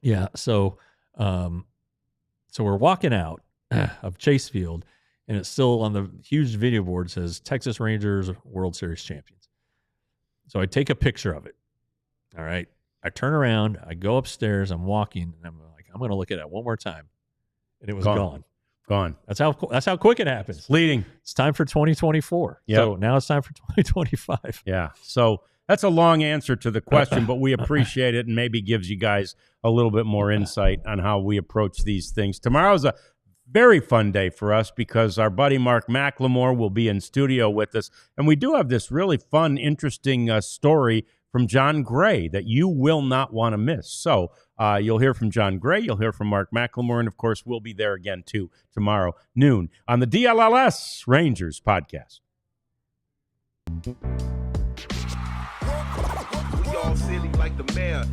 Speaker 2: Yeah. So we're walking out of Chase Field, and it's still on the huge video board says Texas Rangers World Series champions. So I take a picture of it. All right. I turn around, I go upstairs, I'm walking, and I'm like, I'm going to look at it one more time. And it was gone. That's how quick it happens.
Speaker 1: Fleeting.
Speaker 2: It's time for 2024. Yep. So now it's time for 2025.
Speaker 1: Yeah. So that's a long answer to the question, but we appreciate it and maybe gives you guys a little bit more insight on how we approach these things. Tomorrow's a very fun day for us because our buddy Mark McLemore will be in studio with us. And we do have this really fun, interesting story from John Gray that you will not want to miss. So you'll hear from John Gray, you'll hear from Mark McLemore, and of course, we'll be there again too tomorrow noon on the DLLS Rangers Podcast.
Speaker 3: We all silly like the mayor.